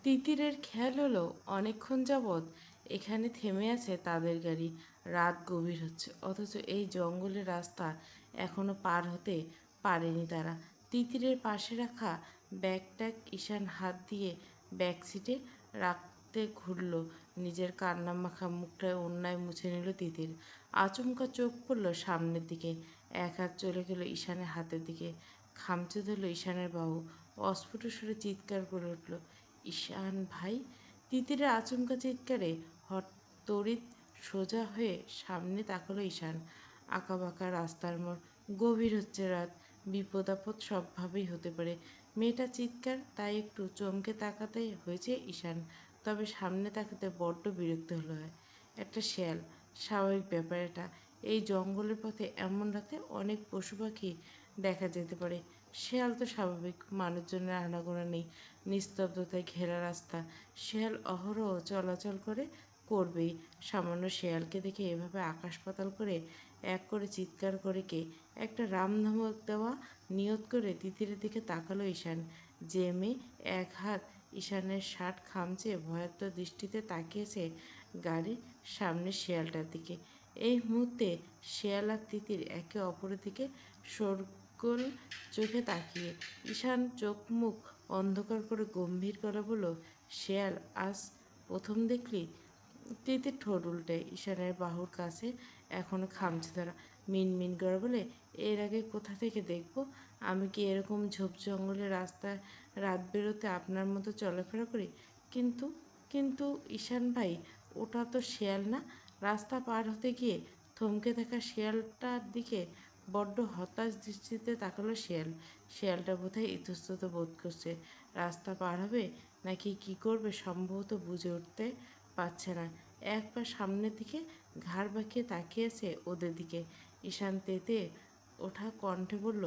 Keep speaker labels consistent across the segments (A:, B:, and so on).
A: তিতিরের খেয়াল হলো অনেকক্ষণ যাবৎ এখানে থেমে আছে তাদের গাড়ি। রাত গভীর হচ্ছে, অথচ এই জঙ্গলের রাস্তা এখনো পার হতে পারেনি তারা। তিতিরের পাশে রাখা ব্যাগট্যাগ ঈশান হাত দিয়ে ব্যাক সিটে রাখতে ঘুরল। নিজের কান্নামাখা মুখটায় অন্যায় মুছে নিল তিতির। আচমকা চোখ পড়ল সামনের দিকে। এক হাত চলে গেল ঈশানের হাতের দিকে, খামচে ধরল ঈশানের বাহু। অস্ফুট সুরে চিৎকার করে উঠল, ঈশান ভাই! তিতিরের আচমকা চিৎকারে তড়িৎ সোজা হয়ে সামনে তাকালো ঈশান। আঁকাবাঁকা রাস্তার মোড়, গভীর হচ্ছে রাত, বিপদ আপদ সবভাবেই হতে পারে। মেয়েটা চিৎকার, তাই একটু চমকে তাকাতে হয়েছে ঈশান। তবে সামনে তাকাতে বড্ড বিরক্ত হলো হয়। একটা শেয়াল, স্বাভাবিক ব্যাপার এটা। এই জঙ্গলের পথে এমন রাতে অনেক পশু পাখি দেখা যেতে পারে। শেয়াল তো স্বাভাবিক, মানুষজনের আনাগোনা নেই, নিস্তব্ধতায় ঘেরা রাস্তা। শেয়াল অহরহ চলাচল করবেই। সামান্য শেয়ালকে দেখে এভাবে আকাশ পাতাল করে এক করে চিৎকার করে কে? একটা রামধমক দেওয়া নিয়ত করে তিতিরের দিকে তাকালো ঈশান। যে মেয়ে এক হাত ঈশানের শার্ট খামচে ভয়ার্ত দৃষ্টিতে তাকিয়েছে গাড়ির সামনের শেয়ালটার দিকে। এই মুহূর্তে শেয়াল আর তিতির একে অপরের দিকে শোরগোল চোখে তাকিয়ে। ঈশান চোখ মুখ অন্ধকার করে গম্ভীর গলা বলল, শেয়াল আজ প্রথম দেখলি? তিতির ঠোঁট উল্টে ঈশানের বাহুর কাছে এখনো খামচে ধরা, মিনমিন করে বলে, এর আগে কোথা থেকে দেখবো? আমি কি এরকম ঝোপ জঙ্গলের রাস্তায় রাত বেরোতে আপনার মতো চলাফেরা করি? কিন্তু কিন্তু ঈশান ভাই, ওটা তো শেয়াল না। রাস্তা পার হতে গিয়ে থমকে থাকা শেয়ালটার দিকে বড্ড হতাশ দৃষ্টিতে তাকালো শেয়াল। শেয়ালটা বোধহয় ইতস্তত বোধ করছে। রাস্তা পার হবে নাকি কী করবে সম্ভবত বুঝে উঠতে পারছে না। এক পা সামনের দিকে ঘাড় বাঁকিয়ে তাকিয়েছে ওদের দিকে। ঈশান তেতে ওঠা কণ্ঠে বলল,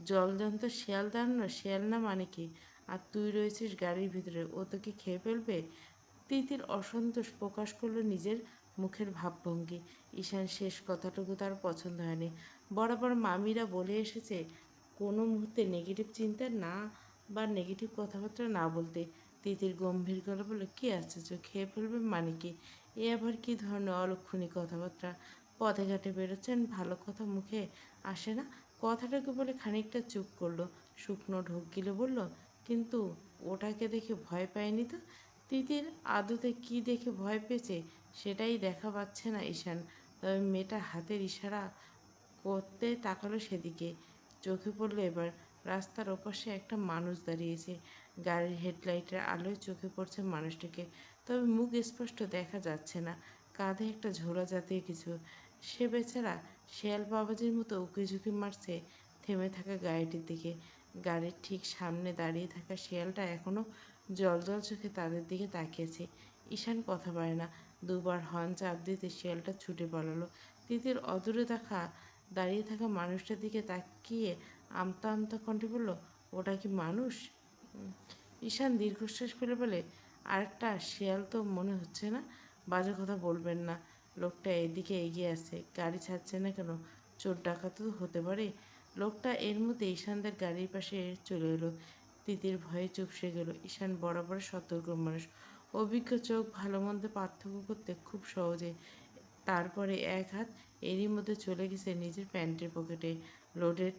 A: জলজান্ত শেয়াল দাঁড়ানো, শেয়াল না মানে কি? আর তুই রয়েছিস গাড়ির ভিতরে, ও তোকে খেয়ে ফেলবে? তিতির অসন্তোষ প্রকাশ করলো নিজের মুখের ভাবভঙ্গি। ঈশান শেষ কথাটুকু তার পছন্দ হয়নি। বরাবর মামিরা বলে এসেছে কোনো মুহূর্তে নেগেটিভ চিন্তা না বা নেগেটিভ কথাবার্তা না বলতে। তিতির গম্ভীর গলা বলল, কী আশ্চর্য, খেয়ে ফেলবে মানে কি? এ আবার কী ধরনের অলক্ষণী কথাবার্তা? পথে ঘাটে বেরোচ্ছেন, ভালো কথা মুখে আসে না? কথাটাকে বলে খানিকটা চুপ করলো, শুকনো ঢোক গিলে বলল, কিন্তু ওটাকে দেখে ভয় পায়নি তো? তিতির আদতে কী দেখে ভয় পেয়েছে সেটাই দেখা পাচ্ছে না ঈশান। তবে মেয়েটা হাতের ইশারা করতে তাকালো সেদিকে। চোখে পড়লো এবার রাস্তার ওপাশে একটা মানুষ দাঁড়িয়েছে। গাড়ির হেডলাইটের আলোয় চোখে পড়ছে মানুষটাকে, তবে মুখ স্পষ্ট দেখা যাচ্ছে না। কাঁধে একটা ঝোলা জাতীয় কিছু। সে বেচারা শেয়াল বাবাজির মতো উকিঝুঁকি মারছে থেমে থাকা গাড়িটির দিকে। গাড়ির ঠিক সামনে দাঁড়িয়ে থাকা শেয়ালটা এখনও জলজল চোখে তাদের দিকে তাকিয়েছে। ঈশান কথা পারে না। দুবার হর্ন চাপ দিতে শেয়ালটা ছুটে পালালো। তিতির অদূরে দাঁড়িয়ে থাকা মানুষটার দিকে তাকিয়ে আমতা আমতা কণ্ঠে বলল, ওটা কি মানুষ? ঈশান দীর্ঘশ্বাস ফেলে বলে, আরেকটা শেয়াল তো মনে হচ্ছে না। বাজে কথা বলবেন না। লোকটা এদিকে এগিয়ে আসছে, গাড়ি ছাড়ছে না কেন? চোর ডাকাতও তো হতে পারে। লোকটা এর মধ্যে ঈশানদের গাড়ির পাশে চলে এলো। তিতির ভয়ে চুপসে গেল। ঈশান বরাবর সতর্ক মানুষ, অভিজ্ঞ চোখ ভালো মন্দ পার্থক্য করতে খুব সহজে। তারপরে এক হাত এরই মধ্যে চলে গেছে নিজের প্যান্টের পকেটে। লোডেড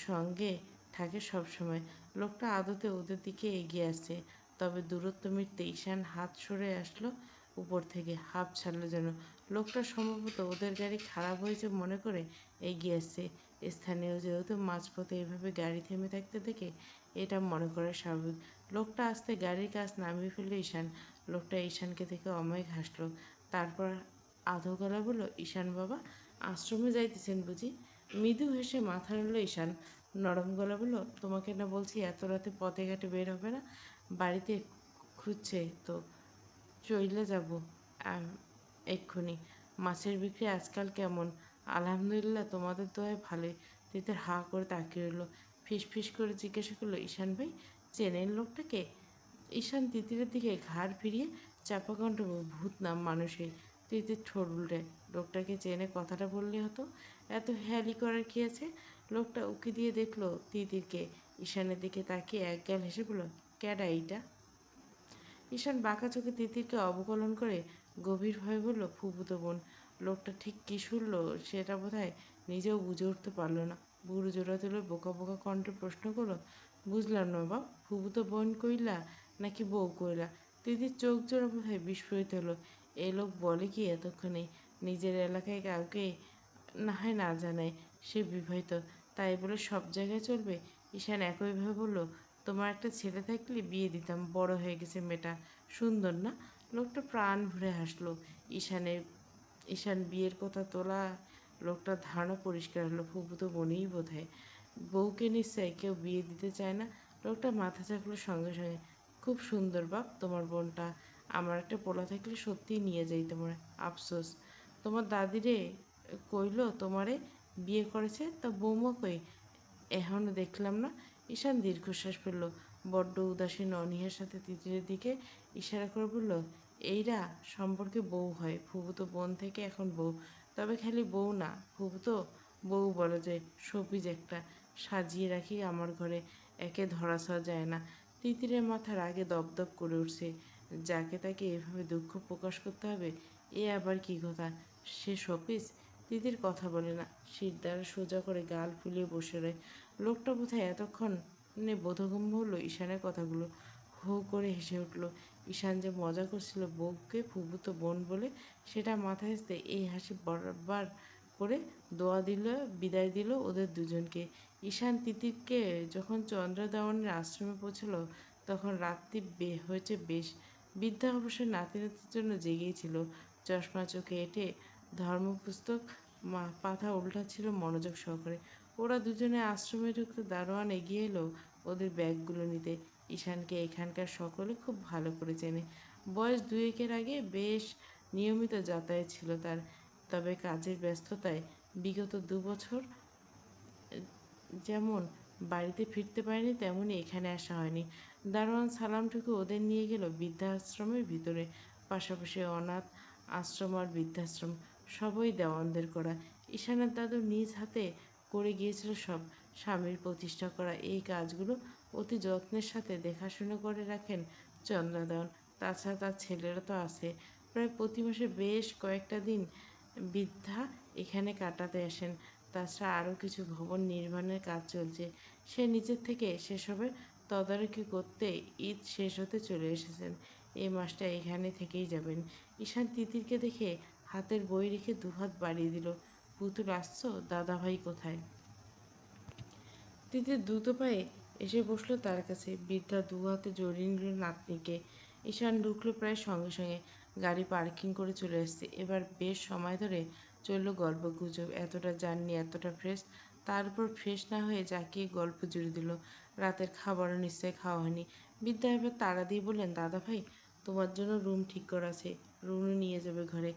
A: সঙ্গে থাকে সব সময়। লোকটা আদতে ওদের দিকে এগিয়ে আসছে, তবে দূরত্ব মিটতে ঈশান হাত সরে আসলো উপর থেকে, হাঁপ ছাড়লো যেন। লোকটা সম্ভবত ওদের গাড়ি খারাপ হয়েছে মনে করে এগিয়ে আসছে। স্থানীয় যেহেতু মাঝপথে এভাবে গাড়ি থেমে থাকতে দেখে এটা মনে করা স্বাভাবিক। লোকটা আস্তে গাড়ির কাছ নামিয়ে ফেললো ঈশান। লোকটা ঈশানকে দেখে অমায়িক হাসলো, তারপর আধো গলা বলল, ঈশান বাবা, আশ্রমে যাইতেছেন বুঝি? মৃদু হেসে মাথা নাড়ল ঈশান। নরম গলা বলল, তোমাকে না বলছি এত রাতে পথে ঘাটে বের হবে না? বাড়িতে খুঁজছে তো চইলে যাব এক্ষুনি। মাছের বিক্রি আজকাল কেমন? আলহামদুলিল্লাহ, তোমাদের দয়ায় ভালোই। তিতির হাঁ করে তাকিয়ে রইল। ফিস ফিস করে জিজ্ঞাসা করলো, ঈশান ভাই চেনেন লোকটাকে? ঈশান তিতিরের দিকে ঘাড় ফিরিয়ে চাপা কণ্ঠ, ভূত নাম মানুষই। তিতির ঠোঁট উল্টে, লোকটাকে চেনে কথাটা বললে হতো, এত হেয়ালি করার কী আছে? লোকটা উকি দিয়ে দেখলো তিতিরকে, ঈশানের দিকে তাকিয়ে একগাল হেসে বলল, ক্যাডা এইটা? ঈশান বাঁকা চোখে তিতিরকে অবকলন করে গভীরভাবে বলল, ফুফুতো বোন। লোকটা ঠিক কী শুনল সেটা বোধহয় নিজেও বুঝে উঠতে পারল না। ভুরু জোড়া তুলে বোকা বোকা কণ্ঠে প্রশ্ন করল, বুঝলাম না বাপ, ফুফুতো বোন কইলা নাকি বউ কইলা? তিতির চোখ জোড়া বোধহয় বিস্ফোরিত হলো। এ লোক বলে কি এতক্ষণে? নিজের এলাকায় কাউকে না হয় না জানায় সে বিবাহিত, তাই বলে সব জায়গায় চলবে? ঈশান একইভাবে বলল, তোমার একটা ছেলে থাকলে বিয়ে দিতাম, বড় হয়ে গেছে মেয়েটা, সুন্দর না? লোকটা প্রাণ ভরে হাসলো। ঈশানের ঈশান বিয়ের কথা তোলা লোকটার ধারণা পরিষ্কার হলো, ফুফুতো বোনই বোধ হয়। বউকে নিশ্চয় কেউ বিয়ে দিতে চায় না। লোকটা মাথা চাকলো সঙ্গে সঙ্গে। খুব সুন্দর বাপ তোমার বোনটা। আমার একটা পোলা থাকলে সত্যিই নিয়ে যাইতে মনে। আফসোস, তোমার দাদিরে কইল তোমারে বিয়ে করেছে, তা বৌমা কই? এখনও দেখলাম না। ঈশান দীর্ঘশ্বাস ফেলল। বড্ড উদাসীন অনীহার সাথে তিতিরের দিকে ইশারা করে বলল, এইরা সম্পর্কে বউ হয়, ফুফুতো বোন থেকে এখন বউ। তবে খালি বউ না, ফুফুতো বউ বলা যায়, শোপিজ একটা সাজিয়ে রাখি আমার ঘরে, একে ধরাছোঁয়া যায় না। তিতিরের মাথা রাগে দপদপ করে উঠছে। যাকে তাকে এভাবে দুঃখ প্রকাশ করতে হবে, এ আবার কি কথা? সে শোপিস? তিতির কথা বলে না, শিরদাঁড়া সোজা করে গাল ফুলিয়ে বসে রয়। লোকটা বোধহয় এতক্ষণে বোধগম্য হলো ঈশানের কথাগুলো। হো করে হেসে উঠল। ঈশান যে মজা করছিল বউকে ফুফুতো বোন বলে, সেটা মাথায় আসতে এই হাসি বারবার করে বিদায় দিল ওদের দুজনকে। ঈশান তিতিরকে যখন চন্দ্রদেওয়ানের আশ্রমে পৌঁছল তখন রাত্রি হয়েছে বেশ। বৃদ্ধা অবশ্য নাতি নাতির জন্য জেগেই ছিল। চশমা চোখে এঁটে ধর্মপুস্তক পাতা উল্টাচ্ছিল মনোযোগ সহকারে। ওরা দুজনে আশ্রমে ঢুকতে দারোয়ান এগিয়ে এলো ওদের ব্যাগগুলো নিতে। ঈশানকে এখানকার সকলে খুব ভালো করে চেনে। বয়স দুয়েকের আগে বেশ নিয়মিত যাতায়াত ছিল তার। তবে কাজের ব্যস্ততায় বিগত 2 বছর যেমন বাড়িতে ফিরতে পারেনি, তেমনি এখানে আসা হয়নি। দারোয়ান সালাম ঠুকে ওদের নিয়ে গেল বৃদ্ধাশ্রমের ভিতরে। পাশাপাশি অনাথ আশ্রম আর বৃদ্ধাশ্রম সবই দেওয়ানদের করা। ঈশানের দাদু নিজ হাতে করে গিয়েছিল সব। স্বামীর প্রতিষ্ঠা করা এই কাজগুলো অতি যত্নের সাথে দেখাশুনো করে রাখেন চন্দ্রা দেওয়ান। তাছাড়া তার ছেলেরা তো আছে। প্রায় প্রতি মাসে বেশ কয়েকটা দিন বৃদ্ধা এখানে কাটাতে আসেন। তাছাড়া আরও কিছু ভবন নির্মাণের কাজ চলছে। সে নিজের থেকে সেসবের তদারকি করতে ঈদ শেষ হতে চলে এসেছেন। এই মাসটা এখানে থেকেই যাবেন। ঈশান তিতিরকে দেখে হাতের বই রেখে দুহাত বাড়িয়ে দিল। পুতুল আসছো, দাদাভাই কোথায়? তিতির দ্রুত পায়ে এসে বসলো তার কাছে। বৃদ্ধা দু হাতে জড়িয়ে নিল নাতনিকে। ঈশান ঢুকলো প্রায় সঙ্গে সঙ্গে। গাড়ি পার্কিং করে চলে আসছে। এবার বেশ সময় ধরে চলল গল্প গুজব। এতটা জার্নি, এতটা ফ্রেশ, তার উপর ফ্রেশ না হয়ে জাকিয়ে গল্প জুড়ে দিল। রাতের খাবারও নিশ্চয় খাওয়া হয়নি। বৃদ্ধা এবার তাড়া দিয়ে বললেন, দাদা ভাই, তোমার জন্য রুম ঠিক করা আছে, রুমে নিয়ে যাবে ঘরে।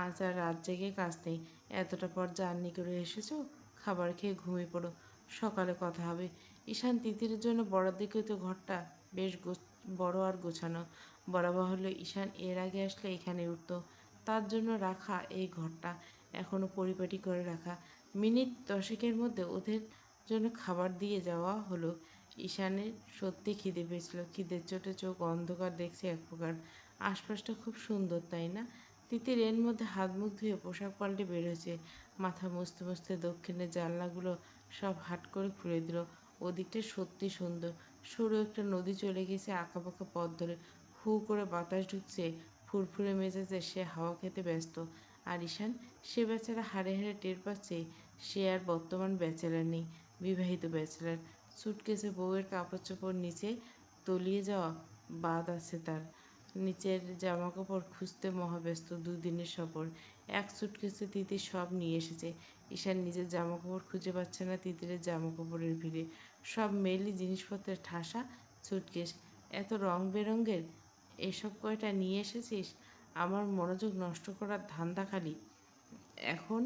A: আজ আর রাত জেগে কাজ নেই। এতটা পর জার্নি করে এসেছো, খাবার খেয়ে ঘুমিয়ে পড়ো, সকালে কথা হবে। ঈশান তিতিরের জন্য বরাদ্দকৃত ঘরটা বেশ বড় আর গোছানো। বলা বাহুল্য, ঈশান এর আগে আসলে এখানে উঠত। তার জন্য রাখা এই ঘরটা এখনও পরিপাটি করে রাখা। মিনিট 10-এর মধ্যে ওদের জন্য খাবার দিয়ে যাওয়া হলো। ঈশানের সত্যি খিদে পেয়েছিল। খিদের চোটে চোখ অন্ধকার দেখছে এক প্রকার। আশপাশটা খুব সুন্দর, তাই না? তিতির এর মধ্যে হাত মুখ ধুয়ে পোশাক পাল্টে বের হয়েছে। মাথা মুছতে মুছতে দক্ষিণের জানলাগুলো সব হাট করে খুলে দিল। ওদিকটা সত্যি সুন্দর। সরু একটা নদী চলে গেছে আঁকাবাঁকা পথ ধরে। হু করে বাতাস ঢুকছে। ফুরফুরে মেজাজে সে হাওয়া খেতে ব্যস্ত। আর ঈশান, সে বেচারা হাড়ে হাড়ে টের পাচ্ছে সে আর বর্তমান ব্যাচেলার নেই, বিবাহিত ব্যাচেলার। সুটকেসে বউয়ের কাপড় চোপড় নিচে তলিয়ে যাওয়া বাদ আছে তার। নিচের জামাকাপড় খুঁজতে মহাব্যস্ত। 2 দিনের সফর। এক সুটকেসে তিতির সব নিয়ে এসেছে। ঈশান নিজের জামাকাপড় খুঁজে পাচ্ছে না তিতিরের জামাকাপড়ের ভিড়ে। সব মেয়েলি জিনিসপত্রের ঠাসা সুটকেস। এত রং বেরঙের এসব কয়টা নিয়ে এসেছিস? আমার মনোযোগ নষ্ট করার ধান্দা খালি। এখন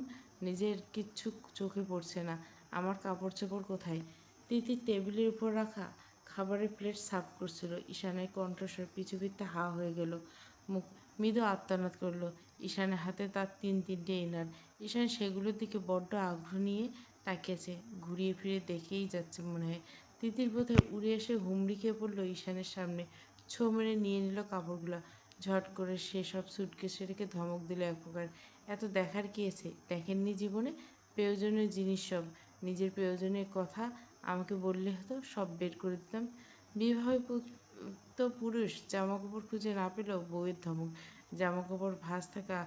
A: নিজের কিচ্ছু চোখে পড়ছে না। আমার কাপড় চোপড় কোথায়? তিতির টেবিলের উপর রাখা খাবারের প্লেট সাফ করছিল। ঈশানের কণ্ঠস্বর পিছু ফিরতে হা হয়ে গেল। মুখ মৃদু আর্তনাদ করলো। ঈশানের হাতে তার 3-3টে ইনার। ঈশান সেগুলোর দিকে বড্ড আগ্রহ নিয়ে তাকিয়েছে। ঘুরিয়ে ফিরে দেখেই যাচ্ছে মনে হয়। তিতির বোধহয় উড়ে এসে হুমড়ি খেয়ে পড়ল ঈশানের সামনে। ছো মেরে নিয়ে নিল কাপড়গুলো। ঝট করে সেসব সুটকেসে রেখে ধমক দিল এক প্রকার। এত দেখার কি আছে? দেখেননি জীবনে? প্রয়োজনীয় জিনিস সব। নিজের প্রয়োজনীয় কথা আমাকে বললে হতো, সব বের করে দিতাম। বিবাহিত পুরুষ জামাকাপড় খুঁজে না পেলেও বউয়ের ধমক। জামাকাপড় ভাঁজ থাকা,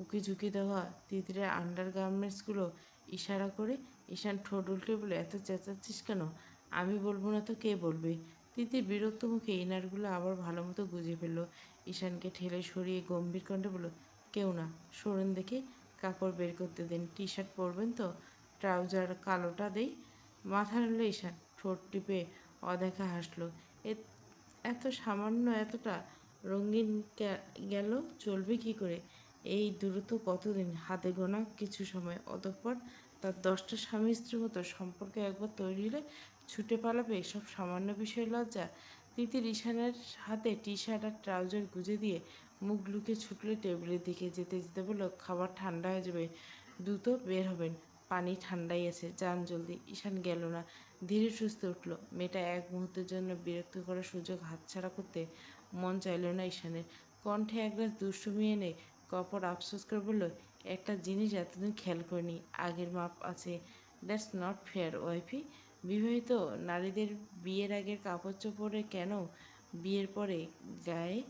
A: উকি-ঝুঁকি দেওয়া তিতিরের আন্ডারগার্মেন্টসগুলো ইশারা করে। ঈশান ঠোঁট উল্টে বলে, এত চেঁচাচ্ছিস কেন? আমি বলবো না তো কে বলবে? তিতির বিরক্ত মুখে ইনারগুলো আবার ভালো মতো গুজে ফেলল। ঈশানকে ঠেলে সরিয়ে গম্ভীর কণ্ঠে বলল, কেউ না, সরুন দেখি, কাপড় বের করতে দিন। টি শার্ট পরবেন তো? ট্রাউজার কালোটা দেই? মাথা নাড়ল ঈশান, ঠোঁট টিপে অদেখা হাসল। এত সামান্য, এতটা রঙিন গেল চলবে কি করে? এই দূরত্ব কতদিন? হাতে গোনা কিছু সময়। অতঃপর তার 10টা স্বামী স্ত্রীর মতো সম্পর্ক একবার তৈরি হলে ছুটে পালাবে এসব সামান্য বিষয়ে লজ্জা? তিতির ঈশানের হাতে টি শার্ট আর ট্রাউজার গুজে দিয়ে মুখ লুকিয়ে ছুটলে টেবিলের দিকে। যেতে যেতে বলল, খাবার ঠান্ডা হয়ে যাবে, দ্রুত বের হবেন, পানি ঠান্ডাই আছে, যান জলদি। ঈশান গেল না, ধীরে সুস্থে উঠল। মেয়েটা এক মুহূর্তের জন্য বিরক্ত করার সুযোগ হাতছাড়া করতে মন চাইল না ঈশানের। কণ্ঠে এক গ্লাস দুষ্টুমি এনে কপট আফসোস করে বলল, একটা জিনিস এতদিন খেয়াল করিনি, আগের মাপ আছে। That's not fair wifey. বিবাহিত নারীদের বিয়ের আগের কাপড় চোপড়ে কেন বিয়ের পরে গায়ে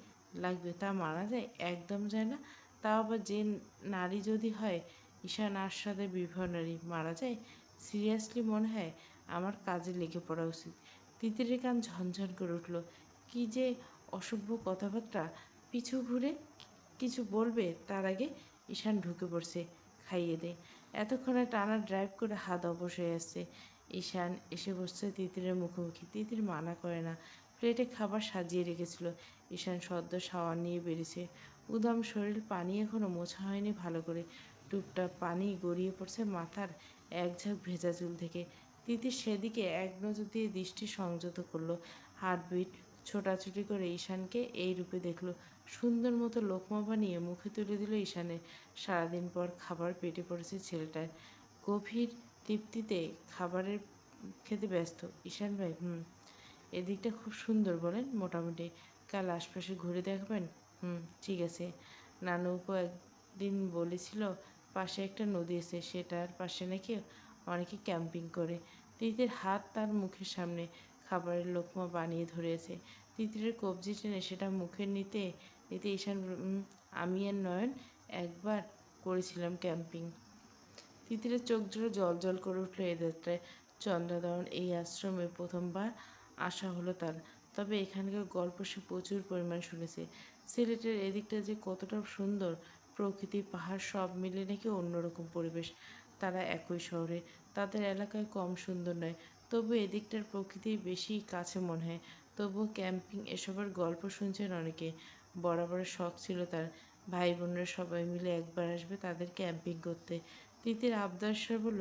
A: লাগবে তা মানা যায়? একদম যায় না। তাও আবার যে নারী যদি হয় ঈশান আস্বাদে বিবাহ নারী, মারা যায়? সিরিয়াসলি মনে হয় আমার কাজে লেগে পড়া উচিত। তিতিরের কান ঝনঝন করে উঠল। কি যে অসভ্য কথাবার্তা! পিছু ঘুরে কিছু বলবে তার আগে ঈশান ঢুকে পড়ছে, খাইয়ে দে। এতক্ষণে টানা ড্রাইভ করে হাত অবশ হয়ে আসছে। ঈশান এসে বসছে তিতিরের মুখোমুখি। তিতির মানা করে না, প্লেটে খাবার সাজিয়ে রেখেছিল। ঈশান সদ্য শাওয়ার নিয়ে বেরিয়েছে। উদাম শরীর, পানি এখনো মোছা হয়নি ভালো করে। টুপটাপ পানি গড়িয়ে পড়ছে মাথার এক ঝাঁক ভেজা চুল থেকে। তিতির সেদিকে এক নজর দিয়ে দৃষ্টি সংযত করলো। হার্টবিট ছোটাছুটি করে ঈশানকে এই রূপে দেখল। সুন্দর মতো লোকমা বানিয়ে মুখে তুলে দিল ঈশানের। সারাদিন পর খাবার পেটে পড়েছে ছেলেটার। গভীর তৃপ্তিতে খাবারের খেতে ব্যস্ত। ঈশান ভাই, এদিকটা খুব সুন্দর বলেন, মোটামুটি। কাল আশপাশে ঘুরে দেখবেন? ঠিক আছে। নানুকে একদিন বলেছিল পাশে একটা নদী আছে, সেটার পাশে নাকি অনেকে ক্যাম্পিং করে। তিতির হাত তার মুখের সামনে খাবারের লোকমা বানিয়ে ধরেছে। তিতিরের কবজি টেনে সেটা মুখে নিতে নিতে ঈশান আমি আর নয়ন একবার করেছিলাম ক্যাম্পিং। তিতিরের চোখ জোড়ে জল জল করে উঠল এ যাত্রায়। চন্দ্রদাওয়ান এই আশ্রমে প্রথমবার আসা হলো তার। তবে এখানকার গল্প সে প্রচুর পরিমাণ শুনেছে। সিলেটের এদিকটা যে কতটা সুন্দর, প্রকৃতি, পাহাড় সব মিলে নাকি অন্যরকম পরিবেশ। তারা একই শহরে, তাদের এলাকায় কম সুন্দর নয়, তবু এদিকটার প্রকৃতি বেশি কাছে মনে হয়। তবুও ক্যাম্পিং এসবের গল্প শুনছেন অনেকে। বরাবরের শখ ছিল তার, ভাই বোনরা সবাই মিলে একবার আসবে তাদের ক্যাম্পিং করতে। তিতির আবদার স্বরে বলল,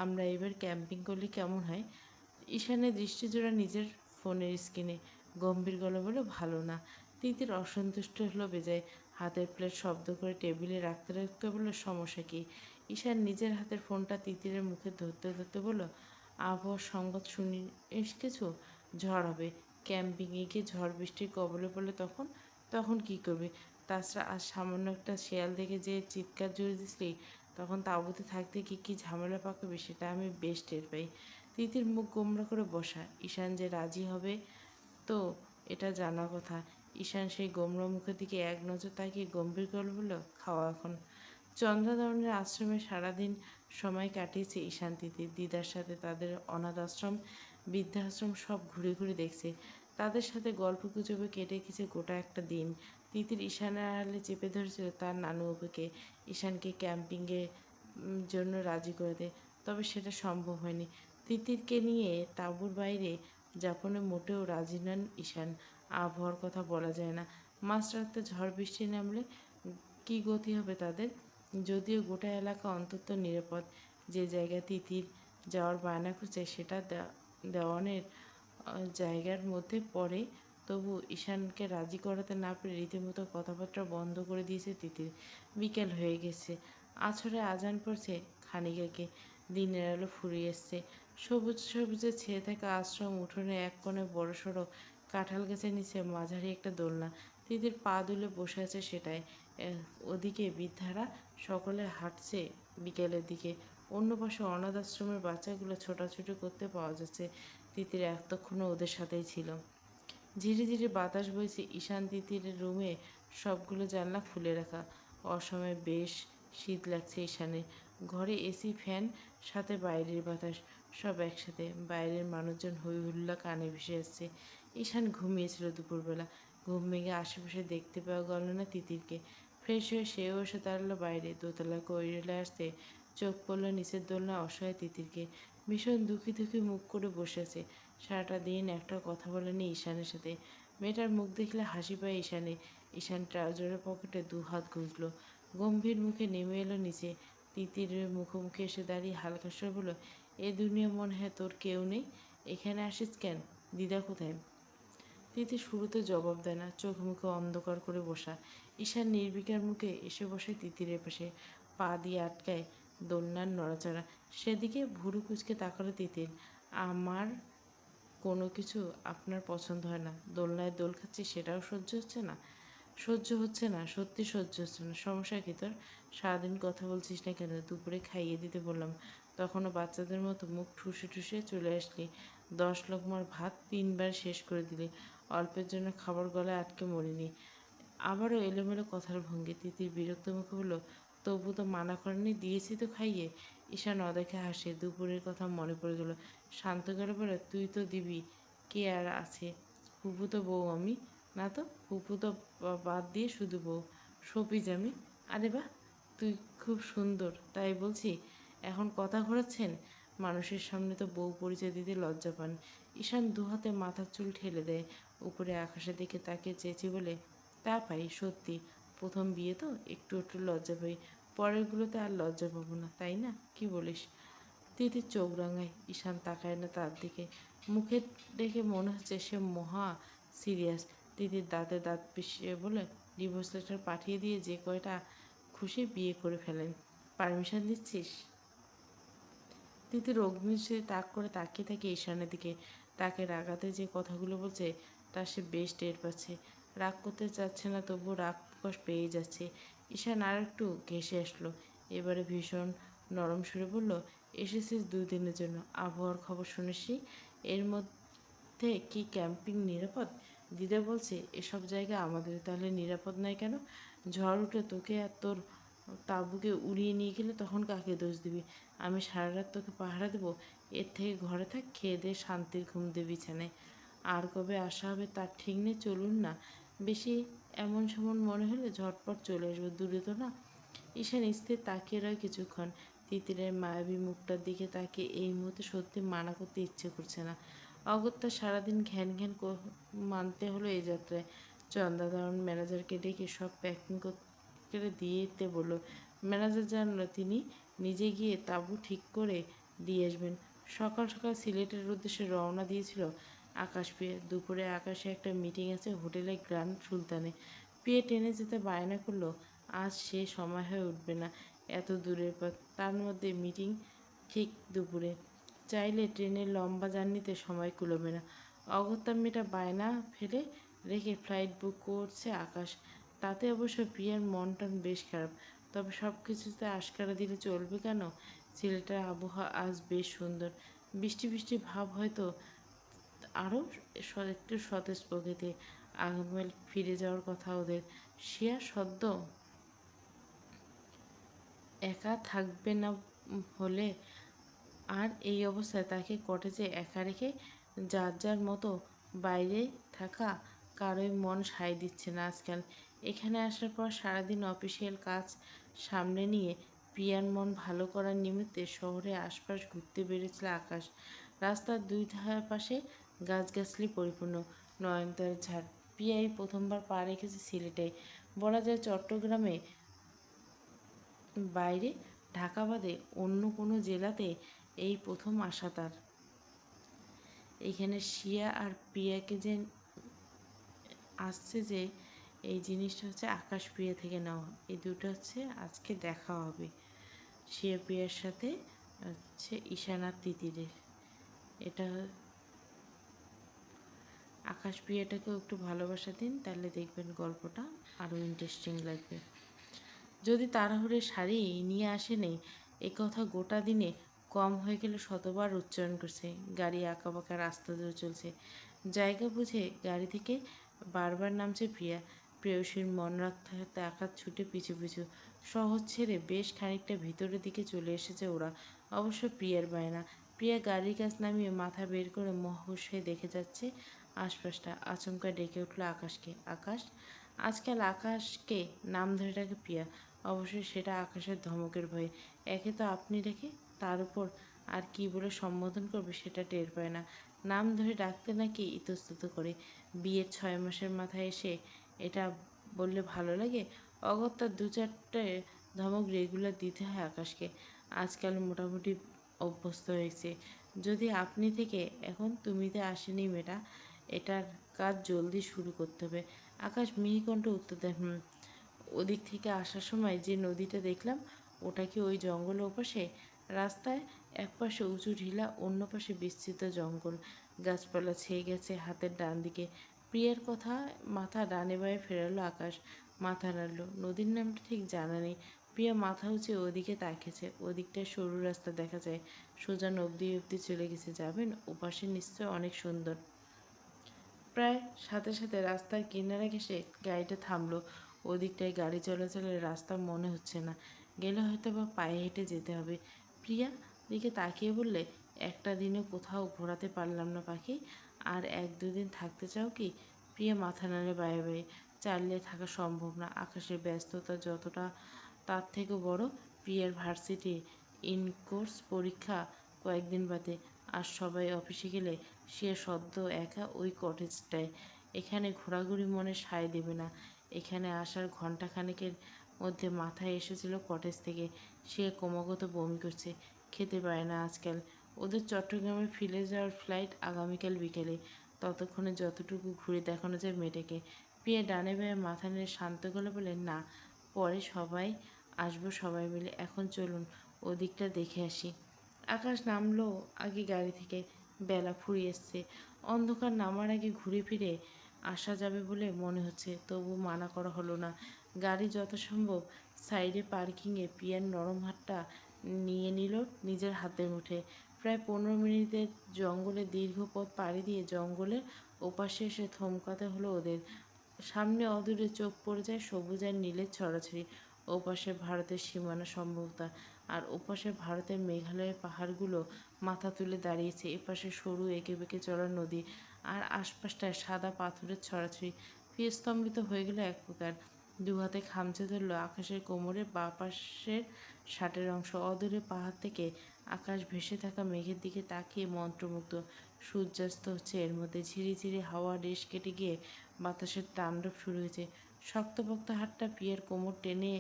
A: আমরা এবার ক্যাম্পিং করলে কেমন হয়? ঈশানের দৃষ্টিজোড়া নিজের ফোনের স্ক্রিনে। গম্ভীর গলা বলল, ভালো না। তিতির অসন্তুষ্ট হলো বেজায়। হাতের প্লেট শব্দ করে টেবিলে রাখতে রাখতে বলল, সমস্যা কি? ঈশান নিজের হাতের ফোনটা তিতিরের মুখে ধরতে ধরতে বলল, আবহাওয়ার সংবাদ শুনিস কিছু? ঝড় হবে। ক্যাম্পিংয়ে গিয়ে ঝড় বৃষ্টির কবলে পড়লে তখন? তখন কী করবে? তাছাড়া আজ সামান্য একটা শেয়াল দেখে যে চিৎকার জুড়ে দিসলি, তখন তাঁবুতে থাকতে কি কি ঝামেলা পাকাবে সেটা আমি বেশ টের পাই। তিতির মুখ গোমড়া করে বসা। ঈশান যে রাজি হবে তো এটা জানা কথা। ঈশান সেই গোমড়া মুখের দিকে এক নজর তাকিয়ে গম্ভীর গলায় বলল, খাওয়া এখন। চন্দ্রধরনের আশ্রমে সারাদিন সময় কাটিয়েছে ঈশান তিতির। দিদার সাথে তাদের অনাথ আশ্রম, বৃদ্ধাশ্রম সব ঘুরে ঘুরে দেখছে। তাদের সাথে গল্প গুজবে কেটে গেছে গোটা একটা দিন। তিতির ঈশানের আড়ালে চেপে ধরেছিল তার নানু অপুকে, ঈশানকে ক্যাম্পিংয়ের জন্য রাজি করে দেয়। তবে সেটা সম্ভব হয়নি। তিতিরকে নিয়ে তাঁবুর বাইরে যাপনে মোটেও রাজি নন ঈশান। আবহাওয়ার কথা বলা যায় না, মাঝরাতে ঝড় বৃষ্টি নামলে কী গতি হবে তাদের? যদিও গোটা এলাকা অন্তত নিরাপদ। যে জায়গায় তিতির যাওয়ার বায়না করছে সেটা দেওয়ানের জায়গার মধ্যে পড়ে, তবু ঈশানকে রাজি করাতে না পেরে রীতিমতো কথাবার্তা বন্ধ করে দিয়েছে তিতির। বিকেল হয়ে গেছে, আছরে আজান পড়ছে খানিক আগে। দিনের আলো ফুরিয়ে এসছে। সবুজ সবুজে ছেয়ে থাকা আশ্রম উঠোনে এক কোণে বড়সড় কাঁঠাল গাছের নিচে মাঝারি একটা দোলনা, তিতির পা দুলে বসে আছে সেটাই। ওদিকে বৃদ্ধারা সকলে হাঁটছে বিকেলের দিকে। অন্য পাশে অনাথ আশ্রমের বাচ্চাগুলো ছোটাছুটি করতে পাওয়া যাচ্ছে। তিতির এতক্ষণও ওদের সাথেই ছিল। ধীরে ধীরে বাতাস বইছে ঈশান তিতিরের রুমে, সবগুলো জানলা খুলে রাখা। অসময়ে বেশ শীত লাগছে ঈশানের। ঘরে এসি, ফ্যান, সাথে বাইরের বাতাস, সব একসাথে। বাইরের মানুষজন হই হুল্লা কানে ভেসে আসছে। ঈশান ঘুমিয়েছিল দুপুরবেলা। ঘুম ভেঙে আশেপাশে দেখতে পাওয়া গেল না তিতিরকে। ফ্রেশ হয়ে সেও এসে দাঁড়ালো বাইরে। দোতলা করিডোরে আসতে চোখ পড়ল নিচের দোলনায় অসহায় তিতিরকে। ভীষণ দুঃখী দুঃখী মুখ করে বসে আছে। সারাটা দিন একটা কথা বলেনি ঈশানের সাথে। মেয়েটার মুখ দেখলে হাসি পায় ঈশানের। ঈশান ট্রাউজারের পকেটে দুহাত গুঁজল, গম্ভীর মুখে নেমে এলো নিচে। তিতিরের মুখোমুখি এসে দাঁড়িয়ে হালকা স্বরে বলল, এ দুনিয়া মনে হয় তোর কেউ নেই। এখানে আসিস কেন? দিদা কোথায়? তিতির শুরুতে জবাব দেয় না, চোখ মুখে অন্ধকার করে বসা। ঈশান নির্বিকার মুখে এসে বসে তিতিরের পাশে, পা দিয়ে আটকায় দোলনার নড়াচড়া। সেদিকে ভুরু কুঁচকে তাকালো তিতির। আমার কোনো কিছু আপনার পছন্দ হয় না? দোলনায় দোল খাচ্ছি সেটাও সহ্য হচ্ছে না? সহ্য হচ্ছে না, সত্যি সহ্য হচ্ছে না। সমস্যা কী তোর? সারাদিন কথা বলছিস না কেন? দুপুরে খাইয়ে দিতে বললাম, তখনও বাচ্চাদের মতো মুখ ঠুসে ঠুসে চলে আসলি। 10 লোকমার ভাত 3বার শেষ করে দিলি। অল্পের জন্য খাবার গলায় আটকে মরিনি। আবারও এলোমেলো কথার ভঙ্গি। তিতির বিরক্ত মুখে বলল, তবু তো মানা করেনি, দিয়েছি তো খাইয়ে। ঈশান অদেখা হাসে। দুপুরের কথা মনে পড়ে গেল। শান্ত করে বলে, তুই তো দিবি, কে আর আছে? ফুফুতো বউ আমি না তো? ফুফুতো বাদ দিয়ে শুধু বউ, শোপিজ আমি। আরে বাহ, তুই খুব সুন্দর, তাই বলছি। এখন কথা ঘোরাচ্ছেন? মানুষের সামনে তো বউ পরিচয় দিতে লজ্জা পান। ঈশান দুহাতে মাথার চুল ঠেলে দেয়। উপরে আকাশের দিকে তাকিয়ে চেয়েছি বলে, তা পাই সত্যি, প্রথম বিয়ে তো একটু একটু লজ্জা পাই। পরেরগুলোতে আর লজ্জা পাবো না, তাই না? কি বলিস? তিতির চোখ রাঙায়। ঈশান তাকায় না তার দিকে। মুখে দেখে মনে হচ্ছে সে মহা সিরিয়াস। তিতির দাঁতে দাঁত পিষিয়ে বলে, ডিভোর্স লেটার পাঠিয়ে দিয়ে যে কয়টা খুশি বিয়ে করে ফেলেন। পারমিশন দিচ্ছিস? তিতির অগ্নিদৃষ্টিতে তাক করে তাকিয়ে থাকে ঈশানের দিকে। তাকে রাগাতে যে কথাগুলো বলছে তা সে বেশ টের পাচ্ছে। রাগ করতে চাচ্ছে না, তবুও রাগ প্রকাশ পেয়েই যাচ্ছে। ঈশান আর একটু ঘেঁষে আসলো। এবারে ভীষণ নরম সুরে বলল, এসেছিস 2 দিনের জন্য, আবহাওয়ার খবর শুনিসনি? এর মধ্যে কি ক্যাম্পিং নিরাপদ? দিদা বলছে এসব জায়গা আমাদের, তাহলে নিরাপদ নয় কেন? ঝড় উঠে তোকে আর তোর তাঁবুকে উড়িয়ে নিয়ে গেলে তখন কাকে দোষ দিবি? আমি সারা রাত তোকে পাহারা দেবো? এর থেকে ঘরে থাক, খেয়ে দে, শান্তির ঘুম দে বিছানায়। আর কবে আসা হবে তার ঠিক নেই, চলুন না। বেশি এমন সেমন মনে হলে ঝটপট চলে আসবো, দূরে তো না। ঈশান স্থির তাকিয়ে রয় কিছুক্ষণ। তিতিরের মায়াবী মুখটার দিকে তাকিয়ে এই মুহূর্তে সত্যি মানা করতে ইচ্ছে করছে না। অগত্যা সারাদিন ঘ্যান ঘ্যান মানতে হলো এই যাত্রায়। চন্দ্রাধরন ম্যানেজারকে ডেকে সব প্যাকিং করে দিয়ে দিতে বলল। ম্যানেজার জানালো তিনি নিজে গিয়ে তাঁবু ঠিক করে দিয়ে আসবেন। সকাল সকাল সিলেটের উদ্দেশ্যে রওনা দিয়েছিল আকাশ পেয়ে। দুপুরে আকাশে একটা মিটিং আছে হোটেলের গ্র্যান্ড সুলতানে। পেয়ে ট্রেনে যেতে বায়না করলো, আজ সে সময় হয়ে উঠবে না, এত দূরের পথ, তার মধ্যে মিটিং ঠিক দুপুরে। চাইলে ট্রেনের লম্বা জার্নিতে সময় কুলোবে না। অগত্যা মেয়েটা বায়না ফেলে রেখে ফ্লাইট বুক করছে আকাশ। তাতে অবশ্য প্রিয়ার মন টন বেশ খারাপ। তবে সব কিছুতে আশকারা দিলে চলবে কেন? সিলেটের আবহাওয়া আজ বেশ সুন্দর। বৃষ্টি বৃষ্টি ভাব, হয়তো আরও একটু সতেজ প্রকৃতি। আগামীকাল ফিরে যাওয়ার কথা ওদের। শিয়া সদ্য একা থাকবে না হলে, আর এই অবস্থায় তাকে কটেজে একা রেখে যার যার মতো বাইরে থাকা কারোই মন সায় দিচ্ছে না আজকাল। এখানে আসার পর সারাদিন অফিসিয়াল কাজ সামনে নিয়ে প্রিয়ার মন ভালো করার নিমিত্তে শহরে আশপাশ ঘুরতে বেরিয়েছিল আকাশ। রাস্তার দুই পাশে গাছগাছালি পরিপূর্ণ, নয়নতারার ঝাড়। প্রিয়া এই প্রথমবার পা রেখেছে সিলেটে। বলা যায় চট্টগ্রামে বাইরে, ঢাকা বাদে অন্য কোনো জেলাতে এই প্রথম আসা তার। এখানে শিয়া আর প্রিয়াকে যে আসছে, যে এই জিনিসটা হচ্ছে আকাশ প্রিয়া থেকে নেওয়া। এই দুটো হচ্ছে আজকে দেখা হবে শিয়া প্রিয়ার সাথে, হচ্ছে ঈশান আর তিতিরের। এটা আকাশ প্রিয়াটাকেও একটু ভালোবাসা দিন, তাহলে দেখবেন গল্পটা আরও ইন্টারেস্টিং লাগবে। যদি তাড়াহুড়ে শাড়ি নিয়ে আসেনি, এ কথা গোটা দিনে কম হয়ে গেলে শতবার উচ্চারণ করছে। গাড়ি আঁকাবাঁকা রাস্তা ধরে চলছে। জায়গা বুঝে গাড়ি থেকে বারবার নামছে প্রিয়া। প্রেয়সীর মন রাখতে রাখতে আকাশ ছুটে পিছু পিছু। শহর ছেড়ে বেশ খানিকটা ভিতরের দিকে চলে এসেছে ওরা। অবশ্য প্রিয়ার বায়না। প্রিয়া গাড়ির কাছ নামিয়ে মাথা বের করে মহাহুশ হয়ে দেখে যাচ্ছে আশপাশটা। আচমকা ডেকে উঠল আকাশকে। আকাশ! আজকাল আকাশকে নাম ধরে ডাকে প্রিয়া। অবশ্যই সেটা আকাশের ধমকের ভয়ে। একে তো আপনি রেখে তার উপর আর কি বলে সম্বোধন করবে সেটা টের পায় না। নাম ধরে ডাকতে নাকি ইতস্তত করে। বিয়ের 6 মাসের মাথায় এসে এটা বললে ভালো লাগে? অগত্যা 2-4টে ধমক রেগুলার দিতে হয় আকাশকে। আজকাল মোটামুটি অভ্যস্ত হয়েছে। যদি আপনি থেকে এখন তুমিতে আসেনি মেয়েটা, এটার কাজ জলদি শুরু করতে হবে। আকাশ মিহিকণ্ঠে উত্তর দেয়, হুম। ওদিক থেকে আসার সময় যে নদীটা দেখলাম, ওটা কি ওই জঙ্গলের ওপাশে? রাস্তায় একপাশে উঁচু ঢিলা, অন্য পাশে বিস্তৃত জঙ্গল। গাছপালা ছেয়ে গেছে হাতের ডান দিকে। প্রিয়ার কথা মাথা ডানে বাঁয়ে ফেরালো আকাশ। মাথা নাড়ল। নদীর নামটা ঠিক জানা নেই। প্রিয়া মাথা উঁচিয়ে ওদিকে তাকিয়েছে। ওদিকটায় সরু রাস্তা দেখা যায়, সোজা নদী অব্দি চলে গেছে। যাবেন? ওপাশে নিশ্চয় অনেক সুন্দর। প্রায় সাথে সাথে রাস্তার কিনারে ঘেঁষে গাড়িটা থামলো। ওদিকটায় গাড়ি চলাচলের রাস্তা মনে হচ্ছে না। গেলে হয়তো বা পায়ে হেঁটে যেতে হবে। প্রিয়া দিকে তাকিয়ে বললে, একটা দিনও কোথাও ঘোরাতে পারলাম না পাখি। আর 1-2 দিন থাকতে চাও কি? প্রিয়া মাথা নাড়ে বায়ে বায়ে। চালিয়ে থাকা সম্ভব না। আকাশের ব্যস্ততা যতটা তার থেকে বড়। প্রিয়ার ভার্সিটি ইনকোর্স পরীক্ষা কয়েকদিন বাদে। আর সবাই অফিসে গেলে সে সদ্য একা ওই কটেজটায়। এখানে ঘোরাঘুরি মনে সায় দেবে না। এখানে আসার ঘণ্টাখানেকের মধ্যে মাথায় এসেছিল কটেজ থেকে সে ক্রমাগত বমি করছে। খেতে পারে না আজকাল। ওদের চট্টগ্রামে ফিরে যাওয়ার ফ্লাইট আগামীকাল বিকেলে। ততক্ষণে যতটুকু ঘুরে দেখানো যায় মেয়েটাকে। প্রিয়া ডানে বাঁয়ে মাথা নেড়ে শান্ত গলায় বলে, না, পরে সবাই আসবো সবাই মিলে। এখন চলুন ওদিকটা দেখে আসি। আকাশ নামলো আগে গাড়ি থেকে। বেলা ফুরিয়ে এসছে। অন্ধকার নামার আগে ঘুরে ফিরে আসা যাবে বলে মনে হচ্ছে। তবু মানা করা হলো না। গাড়ি যত সম্ভব সাইডে পার্কিংয়ে প্রিয়ার নরম হাতটা নিয়ে নিল নিজের হাতের মুঠে। প্রায় 15 মিনিটের জঙ্গলের দীর্ঘ পথ পাড়ি দিয়ে জঙ্গলের ওপাশে এসে থমকাতে হলো ওদের। সামনে অদূরে চোখ পড়ে যায় সবুজ আর নীলের ছড়াছড়ি। ওপাশে ভারতের সীমানা সম্ভবত, আর ওপাশে ভারতের মেঘালয়ের পাহাড়গুলো মাথা তুলে দাঁড়িয়েছে। এপাশে সরু এঁকে বেঁকে চলা নদী, আর আশপাশটায় সাদা পাথরের ছড়াছড়ি। প্রিয় স্তম্ভিত হয়ে গেল এক প্রকার। দুহাতে খামচে ধরল আকাশের কোমরের বাঁ পাশের শার্টের অংশ। অদূরে পাহাড় থেকে আকাশ ভেসে থাকা মেঘের দিকে তাকিয়ে মন্ত্রমুগ্ধ। সূর্যাস্ত হচ্ছে এর মধ্যে। ঝিরিঝিরি হাওয়া রেশ কেটে গিয়ে বাতাসের তাণ্ডব শুরু হয়েছে। শক্তপোক্ত হাতটা প্রিয়ার কোমর টেনে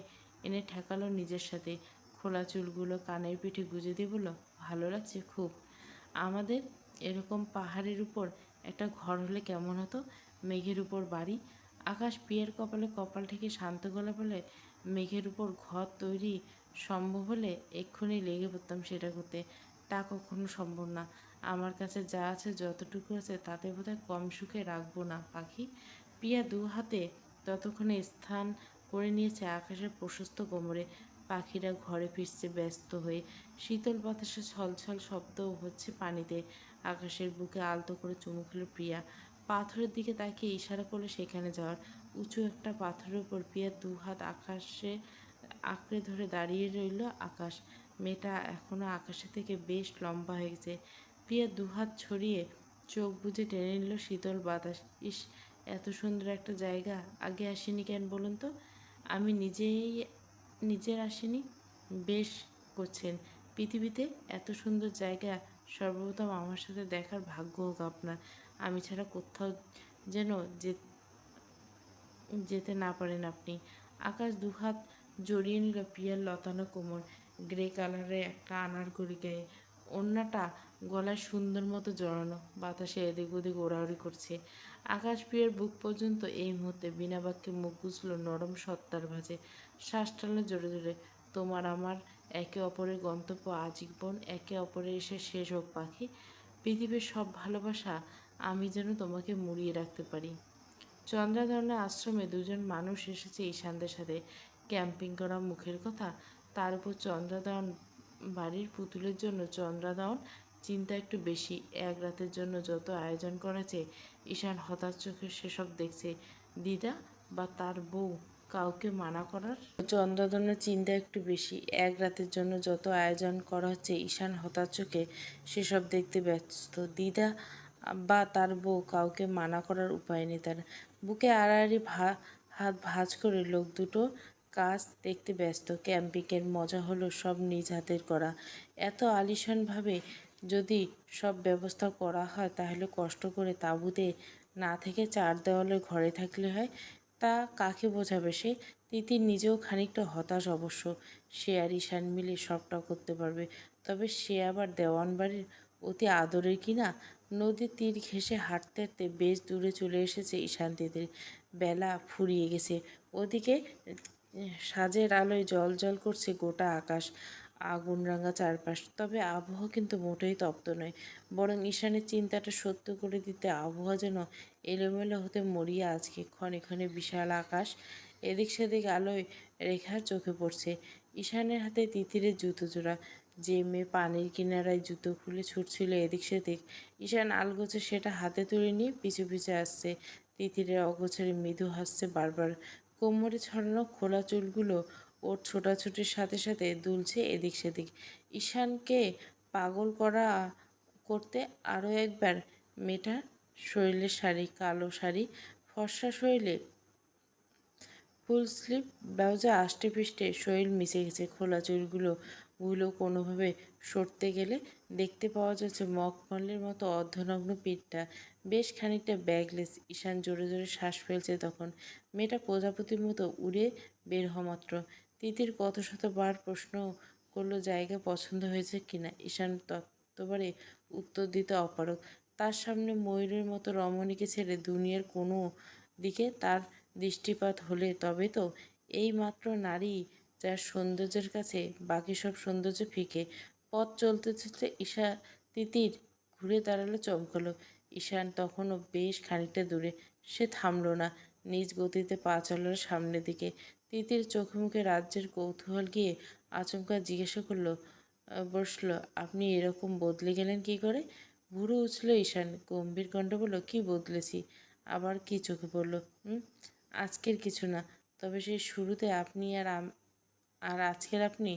A: এনে ঠেকালো নিজের সাথে। খোলা চুলগুলো কানের পিঠে গুজে দিয়ে বলল, ভালো লাগছে খুব। আমাদের এরকম পাহাড়ের উপর একটা ঘর হলে কেমন হতো? মেঘের উপর বাড়ি। আকাশ প্রিয়ার কপালে কপাল ঠেকে শান্ত গলা বলে, মেঘের উপর ঘর তৈরি সম্ভব হলে এক্ষুনি লেগে পড়তাম সেটা করতে। তা কখনো সম্ভব না। আমার কাছে যা আছে, যতটুকু আছে, তাতে বোধহয় কম সুখে রাখবো না পাখি। প্রিয়া দু হাতে ততক্ষণে স্থান করে নিয়েছে আকাশের প্রশস্ত কোমরে। পাখিরা ঘরে ফিরছে ব্যস্ত হয়ে। শীতল বাতাসে ছলছল শব্দ হচ্ছে পানিতে। আকাশের বুকে আলতো করে চুমু খেলো প্রিয়া। পাথরের দিকে তাকিয়ে ইশারা করলো সেখানে যাওয়ার। উঁচু একটা পাথরের উপর প্রিয়ার 2 হাত আকাশে আঁকড়ে ধরে দাঁড়িয়ে রইল আকাশ। মেয়েটা এখনো আকাশের থেকে বেশ লম্বা হয়ে গেছে। প্রিয়া 2 হাত ছড়িয়ে চোখ বুজে টেনে নিল শীতল বাতাস। ইস, এত সুন্দর একটা জায়গা আগে আসিনি কেন বলুন তো? আমি নিজের আসিনি। বেশ করছেন। পৃথিবীতে এত সুন্দর জায়গা সর্বপ্রথম আমার সাথে দেখার ভাগ্য হোক আপনার। আমি ছাড়া কোথাও যেন যেতে না পারেন আপনি। আকাশ 2 হাত জড়িয়ে নিল প্রিয়ার লতানো কোমর। গ্রে কালারের একটা আনারকলি গায়ে। ওড়নাটা গলায় সুন্দর মতো জড়ানো। বাতাসে এদিক ওদিক ওড়াউড়ি করছে। আকাশ প্রিয়ার বুক পর্যন্ত এই মুহূর্তে বিনা বাক্যে মুখ গুজল নরম সত্তার ভাঁজে। শ্বাস টানল জোরে জোরে। তোমার আমার একে অপরের গন্তব্য আজীবন একে অপরের এসে শেষ হোক পাখি। পৃথিবীর সব ভালোবাসা আমি যেন তোমাকে মুড়িয়ে রাখতে পারি। চন্দ্রাদনের আশ্রমে দুজন মানুষ এসেছে ঈশানদের সাথে ক্যাম্পিং করা, মুখের কথা। তার উপর চন্দ্রাদন বাড়ির পুতুলের জন্য চন্দ্রাদন চিন্তা একটু বেশি। এক রাতের জন্য যত আয়োজন করেছে ঈশান হতাশ চোখে সেসব দেখছে। দিদা বা তার বউ কাউকে মানা করার চন্দ্রাদনের চিন্তা একটু বেশি। এক রাতের জন্য যত আয়োজন করা হচ্ছে ঈশান হতাশ চোখে সেসব দেখতে ব্যস্ত। দিদা বা তার বউ কাউকে মানা করার উপায় নেই তার। বুকে আড়াআড়ি হাত ভাঁজ করে লোক দুটো কাজ দেখতে ব্যস্ত। ক্যাম্পিংয়ের মজা হলো সব নিজ হাতের করা। এত আলিশানভাবে যদি সব ব্যবস্থা করা হয় তাহলে কষ্ট করে তাঁবুতে না থেকে চার দেওয়ালের ঘরে থাকলে হয়। তা কাকে বোঝাবে সে? তিতির নিজেও খানিকটা হতাশ অবশ্য। সে আর ঈশান মিলে সবটা করতে পারবে, তবে সে আবার দেওয়ান বাড়ির অতি আদরের কিনা। নদীর তীর ঘেঁষে হাঁটতে হাঁটতে বেশ দূরে চলে এসেছে ঈশান তিতির। বেলা ফুরিয়ে গেছে। ওদিকে সাজের আলোয় জ্বলজ্বল করছে গোটা আকাশ, আগুনরাঙা চারপাশ। তবে আবহাওয়া কিন্তু মোটেই তপ্ত নয়, বরং ঈশানের চিন্তাটা সত্য করে দিতে আবহাওয়া যেন এলোমেলো হতে মরিয়া আজকে। ক্ষণে ক্ষণে বিশাল আকাশ, এদিক সেদিক আলোয় রেখা চোখে পড়ছে। ঈশানের হাতে তিতিরের জুতো জোড়া। যে মেয়ে পানির কিনারায় জুতো খুলে ছুটছিল এদিক সেদিক, ঈশান আলগোছে সেটা হাতে তুলে নিয়ে পিছু পিছু আসছে। তিতিরের অগোছরে মৃদু হাসছে বারবার। কোমরে ছড়ানো খোলা চুলগুলো ওর ছোটাছুটির সাথে সাথে দুলছে এদিক সেদিক। ঈশানকে পাগল করতে আরও একবার মেয়েটার শরীরের শাড়ি, কালো শাড়ি, ফর্সা শরীরে ফুল স্লিভ ব্লাউজে আষ্টে পৃষ্ঠে শরীর মিশে গেছে। খোলা চুলগুলো কোনোভাবে সরতে গেলে দেখতে পাওয়া যাচ্ছে মখমলের মতো অর্ধনগ্ন পিঠটা, বেশ খানিকটা ব্যাগলেস। ঈশান জোরে জোরে শ্বাস ফেলছে তখন। মেয়েটা প্রজাপতির মতো উড়ে বের হওয়া মাত্র তিতির কত শতবার প্রশ্ন করলো জায়গা পছন্দ হয়েছে কিনা। ঈশান তত্ত্ববারে উত্তর দিতে অপারগ। তার সামনে ময়ূরের মতো রমণীকে ছেড়ে দুনিয়ার কোনো দিকে তার দৃষ্টিপাত হলে তবে তো এই মাত্র নারী যার সৌন্দর্যের কাছে বাকি সব সৌন্দর্য ফিকে। পথ চলতে চলতে তিতির ঘুরে দাঁড়ালো, চমকালো। ঈশান তখনও বেশ খানিকটা দূরে। সে থামল না, নিজ গতিতে পা চালালো সামনের দিকে। তিতির চোখে মুখে রাজ্যের কৌতূহল গিয়ে আচমকা জিজ্ঞাসা করলো, বসলো, আপনি এরকম বদলে গেলেন কি করে? ভুরু উছল ঈশান, গম্ভীর কণ্ঠে বলল, কি বদলেছি? আবার কি চোখে পড়লো? আজকের কিছু না, তবে সেই শুরুতে আপনি আর আজকের আপনি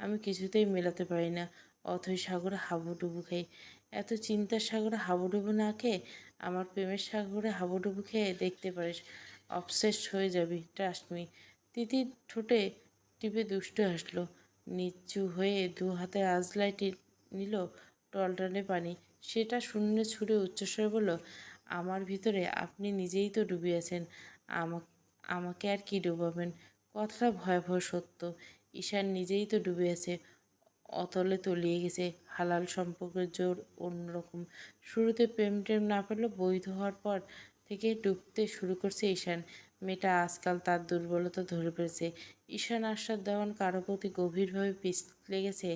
A: আমি কিছুতেই মেলাতে পারি না। অথই সাগরে হাবুডুবু খাই। এত চিন্তার সাগরে হাবুডুবু না খেয়ে আমার প্রেমের সাগরে হাবুডুবু খেয়ে দেখতে পারিস, অবসেসড হয়ে যাবি, ট্রাস্ট মি। তিতির ঠোঁটে টিপে দুষ্টু হাসলো। নিচু হয়ে দু হাতে আজলাই নিল টলটলে পানি। সেটা শূন্যে ছুঁড়ে উচ্চস্বরে বলল, আমার ভিতরে আপনি নিজেই তো ডুবিয়েছেন, আমাকে আর কি ডুবাবেন? কথাটা ভয়াবহ সত্য। ঈশান নিজেই তো ডুবে আছে, অতলে তলিয়ে গেছে। হালাল সম্পর্কের জোর অন্যরকম। শুরুতে প্রেম টেম না পেলেও বৈধ হওয়ার পর থেকে ডুবতে শুরু করছে ঈশান। মেয়েটা আজকাল তার দুর্বলতা ধরে ফেলেছে। ঈশান আশ্বাস দেওয়ান কারো প্রতি গভীরভাবে পিছলে গেছে,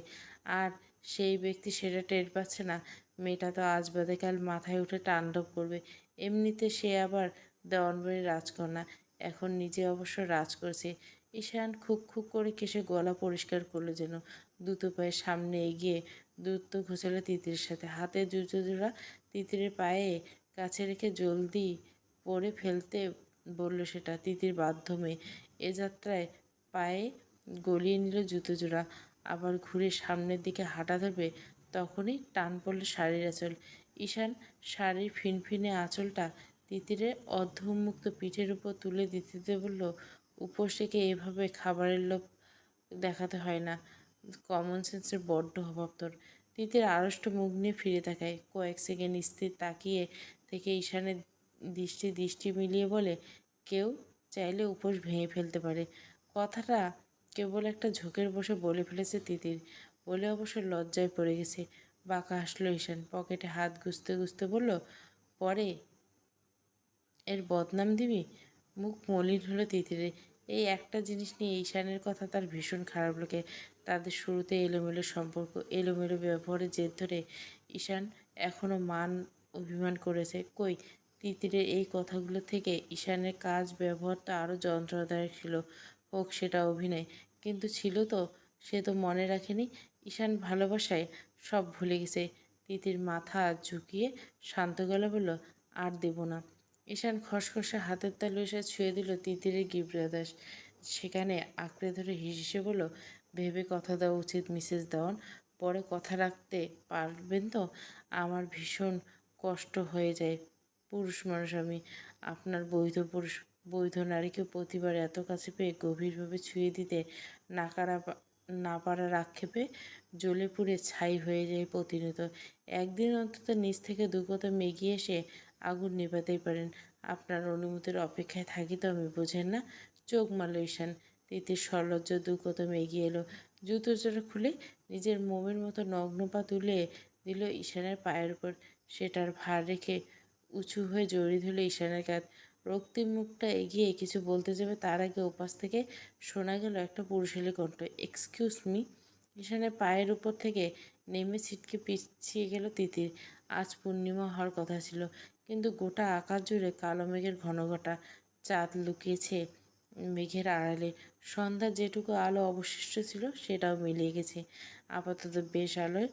A: আর সেই ব্যক্তি সেটা টের পাচ্ছে না। মেয়েটা তো আজ বাদে কাল মাথায় উঠে তাণ্ডব করবে। এমনিতে সে আবার দেওয়ানবাড়ির রাজকন্যা, এখন নিজে অবশ্য রাজ করছে। ঈশান খুক খুক করে কেসে গলা পরিষ্কার করলো যেন। দ্রুত পায়ে সামনে এগিয়ে দূরত্ব ঘোচালো তিতিরের সাথে। হাতে জুতো জোড়া তিতিরের পায়ে কাছে রেখে জলদি পরে ফেলতে বলল সেটা। তিতির বাধ্য মেয়ে, এ যাত্রায় পায়ে গলিয়ে নিল জুতো জোড়া। আবার ঘুরে সামনের দিকে হাঁটা ধরবে, তখনই টান পড়ল শাড়ির আঁচল। ঈশান শাড়ির ফিনফিনে আঁচলটা তিতিরের অর্ধউন্মুক্ত পিঠের উপর তুলে দিতে বলল, উপোস রেখে এভাবে খাবারের লোভ দেখাতে হয় না, কমন সেন্সের বড্ড অভাব তোর। তিতির আড়ষ্ট মুখ নিয়ে ফিরে তাকায়। কয়েক সেকেন্ড স্থির তাকিয়ে থেকে ঈশানের দৃষ্টি মিলিয়ে বলে, কেউ চাইলে উপোস ভেঙে ফেলতে পারে। কথাটা কেবল একটা ঝোঁকের বসে বলে ফেলেছে তিতির, বলে অবশ্য লজ্জায় পড়ে গেছে। বাঁকা হাসলো ঈশান, পকেটে হাত গুজতে গুজতে বলল, পরে এর বদনাম দিবি? মুখ মলিন হলো তিতিরের। এই একটা জিনিস নিয়ে ঈশানের কথা তার ভীষণ খারাপ লাগে। তাদের শুরুতে এলোমেলো সম্পর্ক, এলোমেলো ব্যবহারের জের ধরে ঈশান এখনও মান অভিমান করেছে। কই, তিতিরের এই কথাগুলো থেকে ঈশানের কাজ ব্যবহারটা আরও যন্ত্রণাদায়ক ছিল। হোক সেটা অভিনয়, কিন্তু ছিল তো। সে তো মনে রাখেনি। ঈশান ভালোবাসায় সব ভুলে গেছে। তিতির মাথা ঝুঁকিয়ে শান্ত গলা বলল, আর দেব না। ঈশান খসখসে হাতের তালু এসে ছুঁয়ে দিল তিতিরের গিব্রাদাস। সেখানে আঁকড়ে ধরে হেসে বলল, ভেবে কথা দেওয়া উচিত মিসেস দেওয়ান। পরে কথা রাখতে পারবেন তো? আমার ভীষণ কষ্ট হয়ে যায়। পুরুষ মানুষ আমি। আপনার বৈধ নারীকে প্রতিবার এত কাছে পেয়ে গভীরভাবে ছুঁয়ে দিতে নাকারা না পারার আক্ষেপে জ্বলে পুড়ে ছাই হয়ে যায় প্রতিনিয়ত। একদিন অন্তত নিচ থেকে দু কথা মেগিয়ে এসে আগুন নেভাতেই পারেন। আপনার অনুমতির অপেক্ষায় থাকি তো আমি, বোঝেন না? চোখ মারল ঈশান। তিতির সলজ্জ দু কদম এগিয়ে এলো। জুতো জোড়া খুলে নিজের মোমের মতো নগ্ন পা তুলে দিল ঈশানের পায়ের উপর। সেটার ভার রেখে উঁচু হয়ে জড়িয়ে ধরল ঈশানের কাঁধ। রক্তিম মুখটা এগিয়ে কিছু বলতে যাবে তার আগে ওপাশ থেকে শোনা গেল একটা পুরুষালী কণ্ঠ, এক্সকিউজ মি। ঈশানের পায়ের উপর থেকে নেমে ছিটকে পিছিয়ে গেল তিতির। আজ পূর্ণিমা হওয়ার কথা ছিল, কিন্তু গোটা আকাশ জুড়ে কালো মেঘের ঘনঘটা। চাঁদ লুকিয়েছে মেঘের আড়ালে। সন্ধ্যার যেটুকু আলো অবশিষ্ট ছিল সেটাও মিলিয়ে গেছে। আপাতত বেশ আলোয়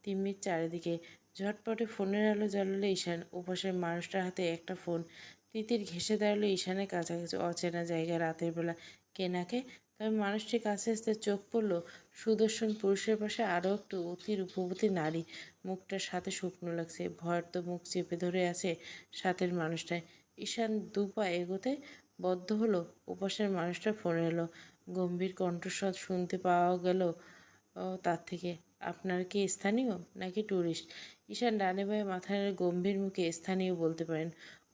A: তিমির চারিদিকে। ঝটপটে ফোনের আলো জ্বালালো ঈশান। ওপাশের মানুষটার হাতে একটা ফোন। তিতির ঘেঁষে দাঁড়ালো ঈশানের কাছাকাছি। অচেনা জায়গায় রাতের বেলা কেনাকে। তবে মানুষটির কাছে আসতে চোখ পড়ল সুদর্শন পুরুষের পাশে আরও একটু অতি রূপবতী নারী। মুখটার সাথে শুকনো লাগছে। ভয়ের তো মুখ চেপে ধরে আছে সাথের মানুষটায়। ঈশান দু পা এগোতে বদ্ধ হলো। ওপাশের মানুষটা ফোনে এলো। গম্ভীর কণ্ঠস্বর শুনতে পাওয়া গেল তার থেকে। আপনার কি স্থানীয় নাকি ট্যুরিস্ট? ঈশান ডানে বাঁয়ে মাথা নেড়ে গম্ভীর মুখে স্থানীয় বলতে পারেন।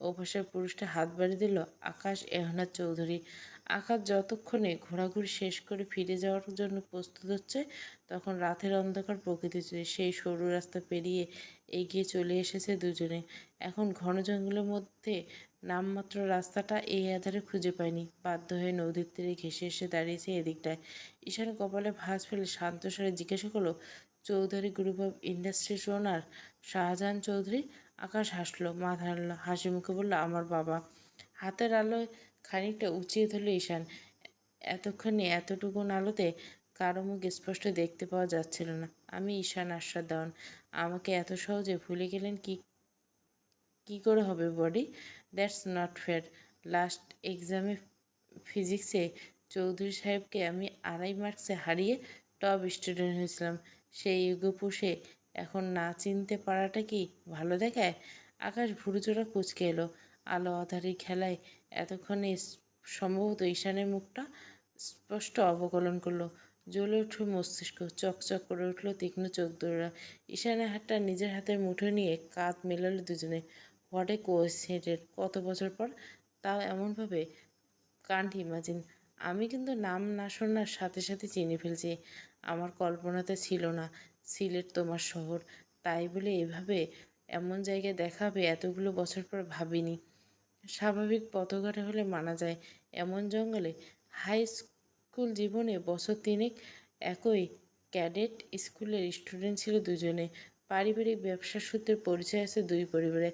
A: ওপাশের পুরুষটা হাত বাড়িয়ে দিল আকাশ এহনাদ চৌধুরী। আকাশ যতক্ষণে ঘোরাঘুরি শেষ করে ফিরে যাওয়ার জন্য প্রস্তুত হচ্ছে, তখন রাতের অন্ধকার প্রকৃতি সেই সরু রাস্তা পেরিয়ে এগিয়ে চলে এসেছে দুজনে। এখন ঘন জঙ্গলের মধ্যে নামমাত্র রাস্তাটা এই আধারে খুঁজে পায়নি। বাধ্য হয়ে নদীর তীরে ঘেঁষে এসে দাঁড়িয়েছে এদিকটায়। ঈশান কপালে ভাঁজ ফেলে শান্ত স্বরে জিজ্ঞাসা করলো, চৌধুরী গ্রুপ অফ ইন্ডাস্ট্রিজ ওনার শাহজাহান চৌধুরী? আকাশ হাসলো, মাথা নাড়ল, হাসি মুখে বলল, আমার বাবা। হাতের আলোয় খানিকটা উঁচিয়ে ধরল ঈশান। এতক্ষণে এতটুকুন আলোতে কারো মুখ স্পষ্ট দেখতে পাওয়া যাচ্ছিল না। আমি ঈশান আশ্বাদ দেওয়ান। আমাকে এত সহজে ভুলে গেলেন কি কি করে হবে body? That's not fair. Last এক্সামে ফিজিক্সে চৌধুরী সাহেবকে আমি 2.5 মার্কসে হারিয়ে টপ স্টুডেন্ট হয়েছিলাম। সেই ইগো পুষে এখন না চিনতে পারাটা কি ভালো দেখায়? আকাশ ভুরুচোরা কুঁচকে এলো। আলো আঁধারি খেলায় এতক্ষণে সম্ভবত ঈশানের মুখটা স্পষ্ট অবকলন করলো। জ্বলে উঠল মস্তিষ্ক, চকচক করে উঠল তীক্ষ্ণ চোখ দুটো। ঈশানের হাতটা নিজের হাতের মুঠো নিয়ে কাঁধ মেলালো দুজনে। What a coincident! কত বছর পর! তাও এমনভাবে, কান্ট ইমাজিন। আমি কিন্তু নাম না শোনার সাথে সাথে চিনে ফেলছি। আমার কল্পনাতে ছিল না সিলেট তোমার শহর। তাই বলে এভাবে এমন জায়গায় দেখা হবে এতগুলো বছর পর ভাবিনি। স্বাভাবিক পথঘাটে হলে মানা যায়, এমন জঙ্গলে? হাই স্কুল জীবনে বছর তিনেক একই ক্যাডেট স্কুলের স্টুডেন্ট ছিল দুজনে। পারিবারিক ব্যবসার সূত্রে পরিচয় আছে দুই পরিবারে।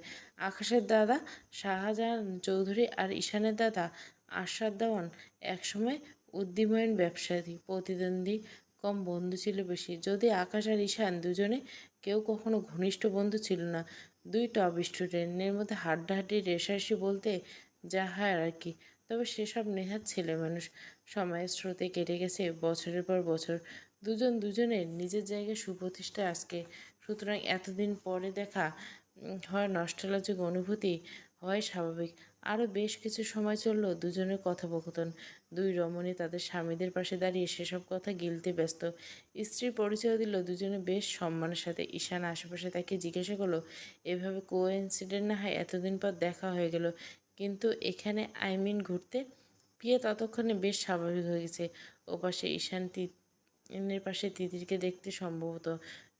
A: আকাশের দাদা শাহজাহান চৌধুরী আর ঈশানের দাদা আরশাদ দেওয়ান একসময় উদ্দীময়ন ব্যবসায়ী। প্রতিদ্বন্দ্বী কম, বন্ধু ছিল বেশি। যদি আকাশ আর ঈশান দুজনে কেউ কখনো ঘনিষ্ঠ বন্ধু ছিল না। দুই টপ স্টুডেন্টের মধ্যে হাড্ডাহাড্ডি রেষারেষি বলতে যা হয় আর কি। তবে সেসব নেহাত ছেলে মানুষ। সময়ের স্রোতে কেটে গেছে বছরের পর বছর। দুজন দুজনের নিজের জায়গায় সুপ্রতিষ্ঠা আজকে। সুতরাং এতদিন পরে দেখা হয় নস্টালজিক অনুভূতি, হয় স্বাভাবিক। আরও বেশ কিছু সময় চলল দুজনের কথোপকথন। দুই রমণী তাদের স্বামীদের পাশে দাঁড়িয়ে সেসব কথা গিলতে ব্যস্ত। স্ত্রীর পরিচয় দিল দুজনে বেশ সম্মানের সাথে। ঈশান আশেপাশে তাকে জিজ্ঞাসা করলো, এভাবে কোইন্সিডেন্ট না হয় এতদিন পর দেখা হয়ে গেল, কিন্তু এখানে আই মিন ঘুরতে? প্রিয়া ততক্ষণে বেশ স্বাভাবিক হয়ে গেছে। ওপাশে ঈশান তিনের পাশে তিতিরকে দেখতে সম্ভবত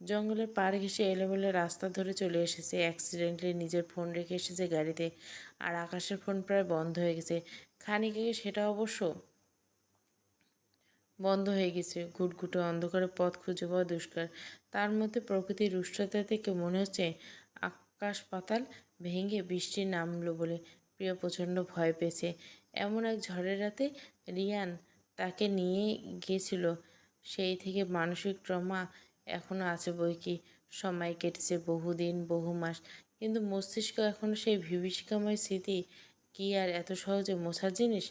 A: জঙ্গলের পাড় ঘেঁষে এলোমেলো রাস্তা ধরে চলে এসেছে। অ্যাক্সিডেন্টলি নিজের ফোন রেখে এসেছে গাড়িতে। আর আকাশের ফোন প্রায় বন্ধ হয়ে গেছে। খানিক আগে সেটা অবশ্য বন্ধ হয়ে গেছে। ঘুটঘুটে অন্ধকারে পথ খুঁজে পাওয়া দুষ্কার। তার মধ্যে প্রকৃতির রুষ্টতা থেকে মনে হচ্ছে আকাশ পাতাল ভেঙে বৃষ্টি নামলো বলে প্রিয়া প্রচণ্ড ভয় পেয়েছে। এমন এক ঝড়ের রাতে রিয়ান তাকে নিয়ে গিয়েছিল, সেই থেকে মানসিক ট্রমা এখনও আছে বৈকি। সময় কেটেছে বহুদিন, বহু মাস, কিন্তু মস্তিষ্ক এখনও সেই বিভীষিকাময় স্মৃতি কি আর এত সহজে মোছার জিনিস?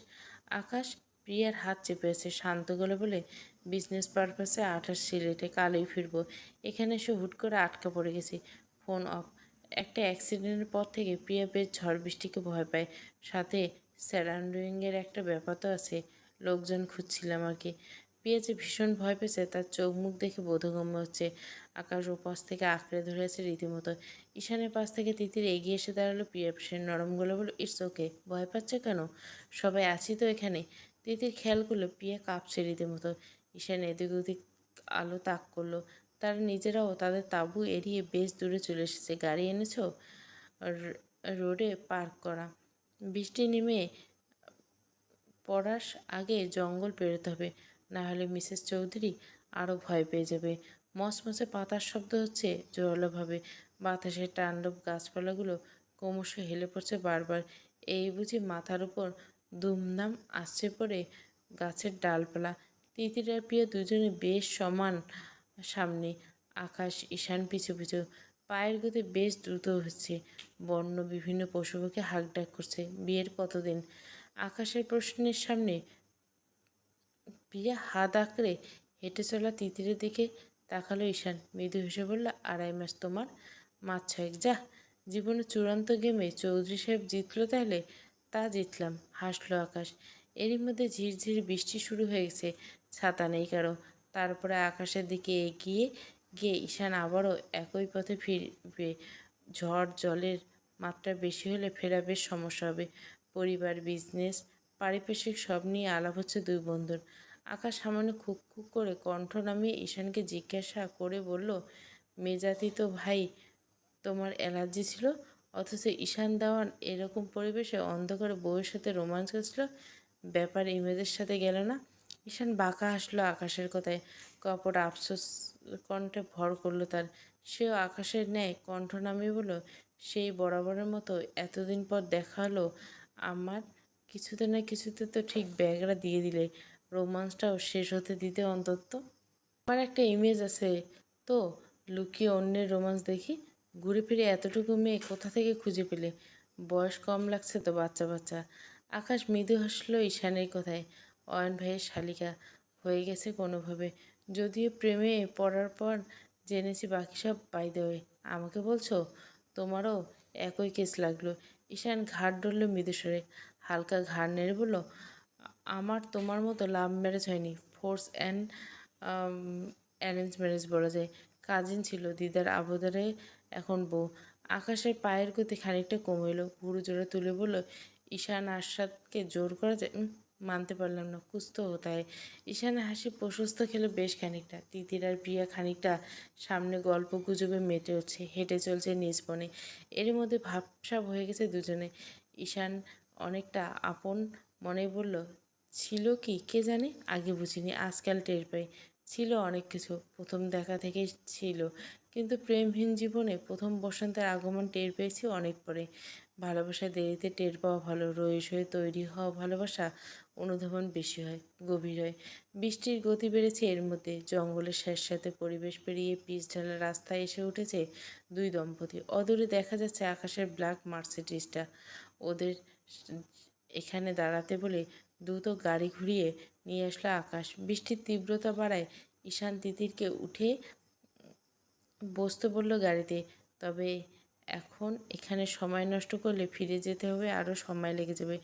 A: আকাশ প্রিয়ার হাত চেপে আছে, শান্ত গলে বলে, বিজনেস পারপাসে 28 সিলেটে, কালই ফিরবো। এখানে এসে হুট করে আটকা পড়ে গেছি। Phone off. একটা অ্যাক্সিডেন্টের পর থেকে প্রিয়া বেশ ঝড় বৃষ্টিকে ভয় পায়। সাথে সারাউন্ডিংয়ের একটা ব্যাপার তো আছে, লোকজন খুঁজছিলাম আর কি। প্রিয়া যে ভীষণ ভয় পেয়েছে তার চোখ মুখ দেখে বোধগম্য হচ্ছে। আকাশ ওপাশ থেকে আঁকড়ে ধরে আছে রীতিমতো। ঈশানের পাশ থেকে তিতির এগিয়ে এসে দাঁড়ালো প্রিয়ার পাশে, নরম গলে বলল, ইটস ওকে, ভয় পাচ্ছে কেন? সবাই আছি তো এখানে। তিতির খেয়াল করলো প্রিয়া কাঁপছে রীতিমতো। ঈশান এদিক ওদিক আলো তাক করলো। তারা নিজেরাও তাদের তাঁবু এড়িয়ে বেশ দূরে চলে এসেছে। গাড়ি এনেছো? রোডে পার্ক করা। বৃষ্টি নেমে পড়ার আগে জঙ্গল পেরোতে হবে, না হলে মিসেস চৌধুরী আরও ভয় পেয়ে যাবে। মচমচে পাতার শব্দ হচ্ছে জোরালোভাবে। বাতাসের তাণ্ডব, গাছপালাগুলো ক্রমশ হেলে পড়ছে বারবার। এই বুঝি মাথার উপর দুমদাম আসছে পড়ে গাছের ডালপালা। তিতির আর প্রিয়া দুজনে বেশ সমান সামনে, আকাশ ঈশান পিছু পিছু। পায়ের গতি বেশ দ্রুত হচ্ছে। বন্য বিভিন্ন পশুপাখি হাঁকডাক করছে। বিয়ের কতদিন? আকাশের প্রশ্নের সামনে প্রিয়া হাত আঁকড়ে হেঁটে চলা তিতিরের দিকে তাকালো ঈশান। মৃদু হেসে বলল, 2.5 মাস তোমার? মাস 6। যা, জীবনের চূড়ান্ত গেমে চৌধুরী সাহেব জিতলো তাহলে? তা জিতলাম, হাসলো আকাশ। এরই মধ্যে ঝিরঝির বৃষ্টি শুরু হয়ে গেছে। ছাতা নেই কারো। তারপরে আকাশের দিকে এগিয়ে গিয়ে ঈশান আবারও একই পথে ফিরবে। ঝড় জলের মাত্রা বেশি হলে ফেরা বেশ সমস্যা হবে। পরিবার, বিজনেস, পারিপার্শ্বিক সব নিয়ে আলাপ হচ্ছে দুই বন্ধুর। আকাশ সামান্য খুক খুক করে কণ্ঠ নামিয়ে ঈশানকে জিজ্ঞাসা করে বলল, মেজাতি তো ভাই তোমার অ্যালার্জি ছিল, অথচ ঈশান দেওয়ান এরকম পরিবেশে অন্ধকারে বউয়ের সাথে রোমাঞ্চ করছিল, ব্যাপার ইমেজের সাথে গেল না? ঈশান বাঁকা হাসলো আকাশের কথায়। কপট আফসোস কণ্ঠে ভর করলো তার। সেও আকাশের ন্যায় কণ্ঠ নামিয়ে বলল, সেই বরাবরের মতো এতদিন পর দেখা হলো আমার, কিছুতে না কিছুতে তো ঠিক ব্যাগরা দিয়ে দিলে, রোমান্সটাও শেষ হতে দিতে অন্তত। আমার একটা ইমেজ আছে তো, লুকিয়ে অন্যের রোমান্স দেখি। ঘুরে ফিরে এতটুকু মেয়ে কোথা থেকে খুঁজে পেলে? বয়স কম লাগছে তো, বাচ্চা বাচ্চা। আকাশ মৃদু হাসলো ঈশানের কথায়। অয়ন ভাইয়ের শালিকা হয়ে গেছে কোনোভাবে। যদিও প্রেমে পড়ার পর জেনেছি বাকি সব বাই দ্য ওয়ে। আমাকে বলছো? তোমারও একই কেস লাগলো? ঈশান ঘাড় ধরল মৃদুস্বরে, হালকা ঘাড় নেড়ে বলল, আমার তোমার মতো লাভ ম্যারেজ হয়নি, ফোর্স অ্যান্ড অ্যারেঞ্জ ম্যারেজ বলা যায়। কাজিন ছিল, দিদার আবদারে এখন বউ। আকাশের পায়ের গতি খানিকটা কমে এলো। ভুরু জোড়া তুলে বলল, ঈশান আশাদকে জোর করা যায়? মানতে পারলাম না, কুছ তো হতা হয়। ঈশানের হাসি প্রশস্ত খেলো বেশ খানিকটা। তিতির আর প্রিয়া খানিকটা সামনে গল্প গুজবে মেতে হচ্ছে, হেঁটে চলছে নিজ বনে। এর মধ্যে ভাবসাব হয়ে গেছে দুজনে। ঈশান অনেকটা আপন মনে বলল, ছিল কি কে জানে, আগে বুঝিনি, আজকাল টের পাই। ছিল অনেক কিছু, প্রথম দেখা থেকেই ছিল, কিন্তু প্রেমহীন জীবনে প্রথম বসন্তের আগমন টের পেয়েছি অনেক পরে। ভালোবাসা দেরিতে টের পাওয়া ভালো, রয়েস হয়ে তৈরি হওয়া ভালোবাসা অনুধাবন বেশি হয়, গভীর হয়। বৃষ্টির গতি বেড়েছে এর মধ্যে। জঙ্গলের স্যাঁতস্যাঁতে পরিবেশ পেরিয়ে পিচ ঢালা রাস্তায় এসে উঠেছে দুই দম্পতি। অদূরে দেখা যাচ্ছে আকাশের ব্ল্যাক মার্সিডিজটা। ওদের এখানে দাঁড়াতে বলে দ্রুত গাড়ি ঘুরিয়ে নিয়ে আসলো আকাশ। বৃষ্টির তীব্রতা বাড়ায় ঈশান তিতিরকে উঠে বসতে বলল গাড়িতে। তবে এখন এখানে সময় নষ্ট করলে ফিরে যেতে হবে, আরও সময় লেগে যাবে।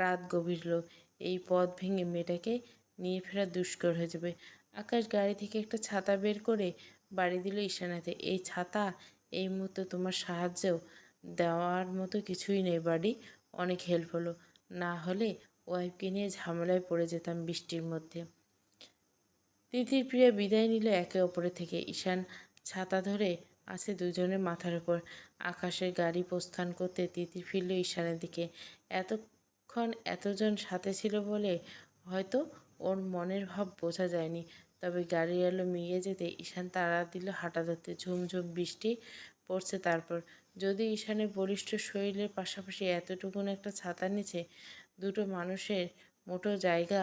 A: রাত গভীর হলো। এই পথ ভেঙে মেয়েটাকে নিয়ে ফেরা দুষ্কর হয়ে যাবে। আকাশ গাড়ি থেকে একটা ছাতা বের করে বাড়ি দিল ঈশান হাতে। এই ছাতা এই মুহূর্তে তোমার সাহায্যেও দেওয়ার মতো কিছুই নেই বাড়ি। অনেক হেল্প হলো, না হলে ওয়াইফকে নিয়ে ঝামেলায় পড়ে যেতাম বৃষ্টির মধ্যে। তিতির প্রিয়া বিদায় নিল একে অপরের থেকে। ঈশান ছাতা ধরে আছে দুজনের মাথার উপর। আকাশের গাড়ি প্রস্থান করতে তিতির ফিরল ঈশানের দিকে। এতক্ষণ এতজন সাথে ছিল বলে হয়তো ওর মনের ভাব বোঝা যায়নি, তবে গাড়ির আলো মিলিয়ে যেতে ঈশান তাড়া দিল হাঁটা ধরতে। ঝুমঝুম বৃষ্টি পড়ছে। তারপর যদি ঈশানের বলিষ্ঠ শরীরের পাশাপাশি এতটুকুন একটা ছাতার নিচে দুটো মানুষের মোটো জায়গা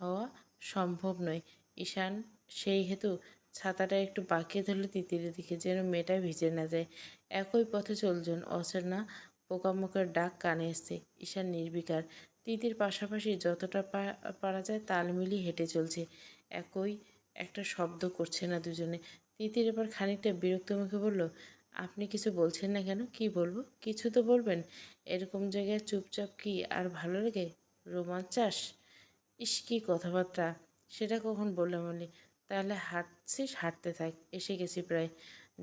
A: হওয়া সম্ভব নয়। ঈশান সেই হেতু ছাতাটা একটু বাঁকিয়ে ধরল তিতিরের দিকে, যেন মেয়েটা ভিজে না যায়। একই পথে চলছেন, অচেনা পোকামাকড়ের ডাক কানে এসছে। ঈশান নির্বিকার, তিতির পাশাপাশি যতটা পারা যায় তাল মিলিয়ে হেঁটে চলছে। একই একটা শব্দ করছে না দুজনে। তিতির এবার খানিকটা বিরক্ত মুখে বলল, আপনি কিছু বলছেন না কেন? কি বলবো? কিছু তো বলবেন। এরকম জায়গায় চুপচাপ কি আর ভালো লাগে? রোমাঞ্চ চাস? ইস, কী কথাবার্তা! সেটা কখন বললাম বলি? তাহলে হাঁটছিস, হাঁটতে থাক। এসে গেছি প্রায়।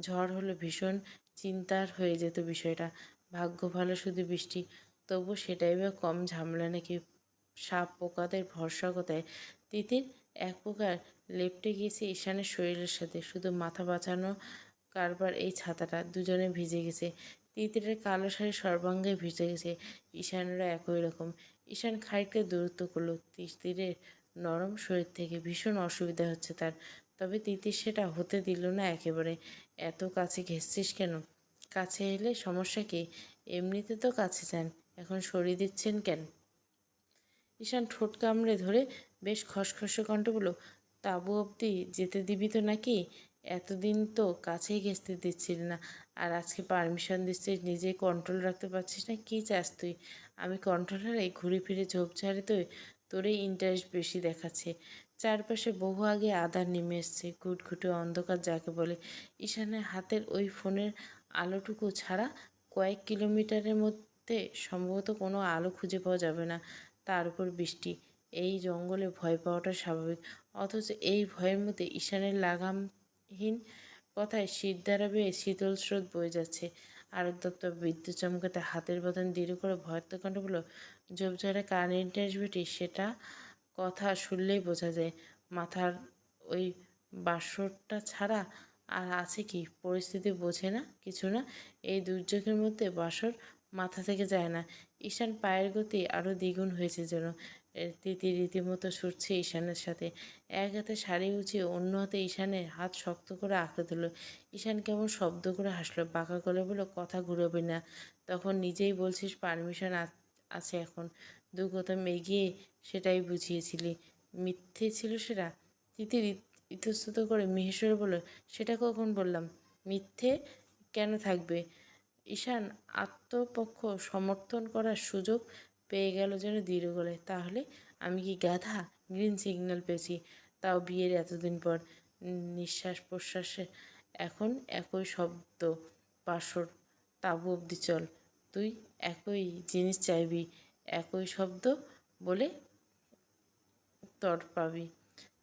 A: ঝড় হলে ভীষণ চিন্তার হয়ে যেত বিষয়টা। ভাগ্য ভালো শুধু বৃষ্টি, তবু সেটাই বা কম ঝামেলা নাকি? সাপ পোকাদের ভরসা কোথায়? তিতির এক প্রকার লেপ্টে গিয়েছে ঈশানের শরীরের সাথে। শুধু মাথা বাঁচানো কারবার এই ছাতাটা। দুজনে ভিজে গেছে। তিতিরের কালো শাড়ি সর্বাঙ্গে ভিজে গেছে। ঈশানেরও একই রকম। ঈশান খানিকটা দূরত্ব করল তিতিরের নরম শরীর থেকে। ভীষণ অসুবিধা হচ্ছে তার। তবে তিতির সেটা হতে দিল না একেবারে। এত কাছে ঘেঁষছিস কেন? কাছে এলে সমস্যা কি? এমনিতে তো কাছে যান, এখন সরিয়ে দিচ্ছেন কেন? ঈশান ঠোঁট কামড়ে ধরে বেশ খসখসে কণ্ঠে বলল, তাঁবু অবধি যেতে দিবি তো নাকি? এতদিন তো কাছেই ঘেঁষতে দিচ্ছিলি না, আর আজকে পারমিশন দিচ্ছিস, নিজেই কন্ট্রোল রাখতে পারছিস না। কী চাস তুই? আমি কন্ট্রোল হারাই? ঘুরে ফিরে ঝোপঝাড়ে তোরই ইন্টারেস্ট বেশি দেখাচ্ছে। চারপাশে বহু আগে আঁধার নেমে এসছে, ঘুটঘুটে অন্ধকার যাকে বলে। ঈশানের হাতের ওই ফোনের আলোটুকু ছাড়া কয়েক কিলোমিটারের মধ্যে সম্ভবত কোনো আলো খুঁজে পাওয়া যাবে না। তার উপর বৃষ্টি। এই জঙ্গলে ভয় পাওয়াটা স্বাভাবিক। অথচ এই ভয়ের মধ্যে ঈশানের লাগামহীন কথায় শিরদাঁড়া বেয়ে শীতল স্রোত বয়ে যাচ্ছে। আরেক দপ্তর বিদ্যুৎ চমকাতে হাতের বাঁধন দৃঢ় করে ভয়ার্থ কণ্ঠে বলল, ঝোপঝাড়ে কারেন্ট আসবে, সেটা কথা শুনলেই বোঝা যায়। মাথার ওই বাসরটা ছাড়া আর আছে কি? পরিস্থিতি বোঝে না, কিছু না। এই দুর্যোগের মধ্যে বাসর মাথা থেকে যায় না। ঈশান পায়ের গতি আরও দ্বিগুণ হয়েছে যেন। তিতির রীতিমতো ছুটছে ঈশানের সাথে। এক হাতে শাড়ি উঁচিয়ে অন্য হাতে ঈশানের হাত শক্ত করে আঁকড়ে ধরল। ঈশান কেমন শব্দ করে হাসলো, বাঁকা গলে বলল, কথা ঘুরোবে না। তখন নিজেই বলছিস পারমিশন আছে এখন। দু কদম এগিয়ে সেটাই বুঝিয়েছিলি। মিথ্যে ছিল সেটা? তিতির ইতস্তত করে মিহিসরে বলল, সেটা কখন বললাম? মিথ্যে কেন থাকবে? ঈশান আত্মপক্ষ সমর্থন করার সুযোগ পেয়ে গেল যেন দৃঢ় গলায়। তাহলে আমি কি গাধা? গ্রিন সিগন্যাল পেয়েছি, তাও বিয়ের এতদিন পর। নিঃশ্বাস প্রশ্বাসে এখন একই শব্দ। বাসর, তাঁবু অবধি চল। তুই একই জিনিস চাইবি, একই শব্দ বলে তড়পাবি।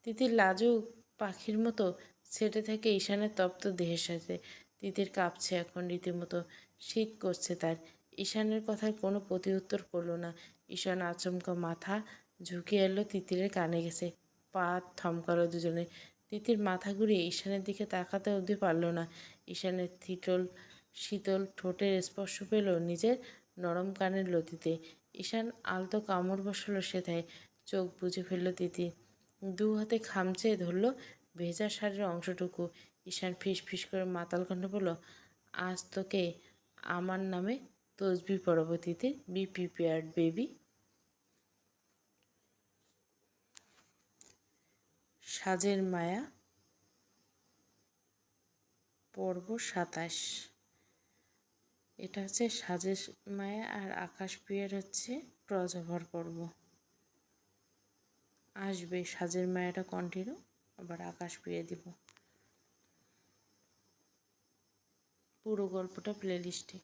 A: তিতির লাজুক পাখির মতো ছেটে থাকে ঈশানের তপ্ত দেহের সাথে। তিতির কাঁপছে এখন রীতিমতো। শীত করছে তার। ঈশানের কথার কোনো প্রতি উত্তর করল না। ঈশান আচমকা মাথা ঝুঁকিয়ে এলো তিতিরের কানে গেছে। পা থমকালো দুজনে। তিতির মাথা ঘুরিয়ে ঈশানের দিকে তাকাতে অবধি পারল না। ঈশানের শীতল ঠোঁটের স্পর্শ পেল নিজের নরম কানের লতিতে। ঈশান আলতো কামড় বসালো সেথায়। চোখ বুজে ফেলল তিতির। দু হাতে খামচে ধরল ভেজা শাড়ির অংশটুকু। ঈশান ফিস ফিস করে মাতাল কণ্ঠে বলল, আজ তোকে আমার নামে তসবি পড়াবো তিতির। Be prepared baby. সাজের মায়া, পর্ব ২৭। এটা হচ্ছে সাজের মায়া, আর আকাশ প্রিয়ার হচ্ছে ক্রস ওভার পর্ব। আসবে সাজের মায়াটা কন্টিনিউ, আবার আকাশ প্রিয়া দিব। পুরো গল্পটা প্লেলিস্টে।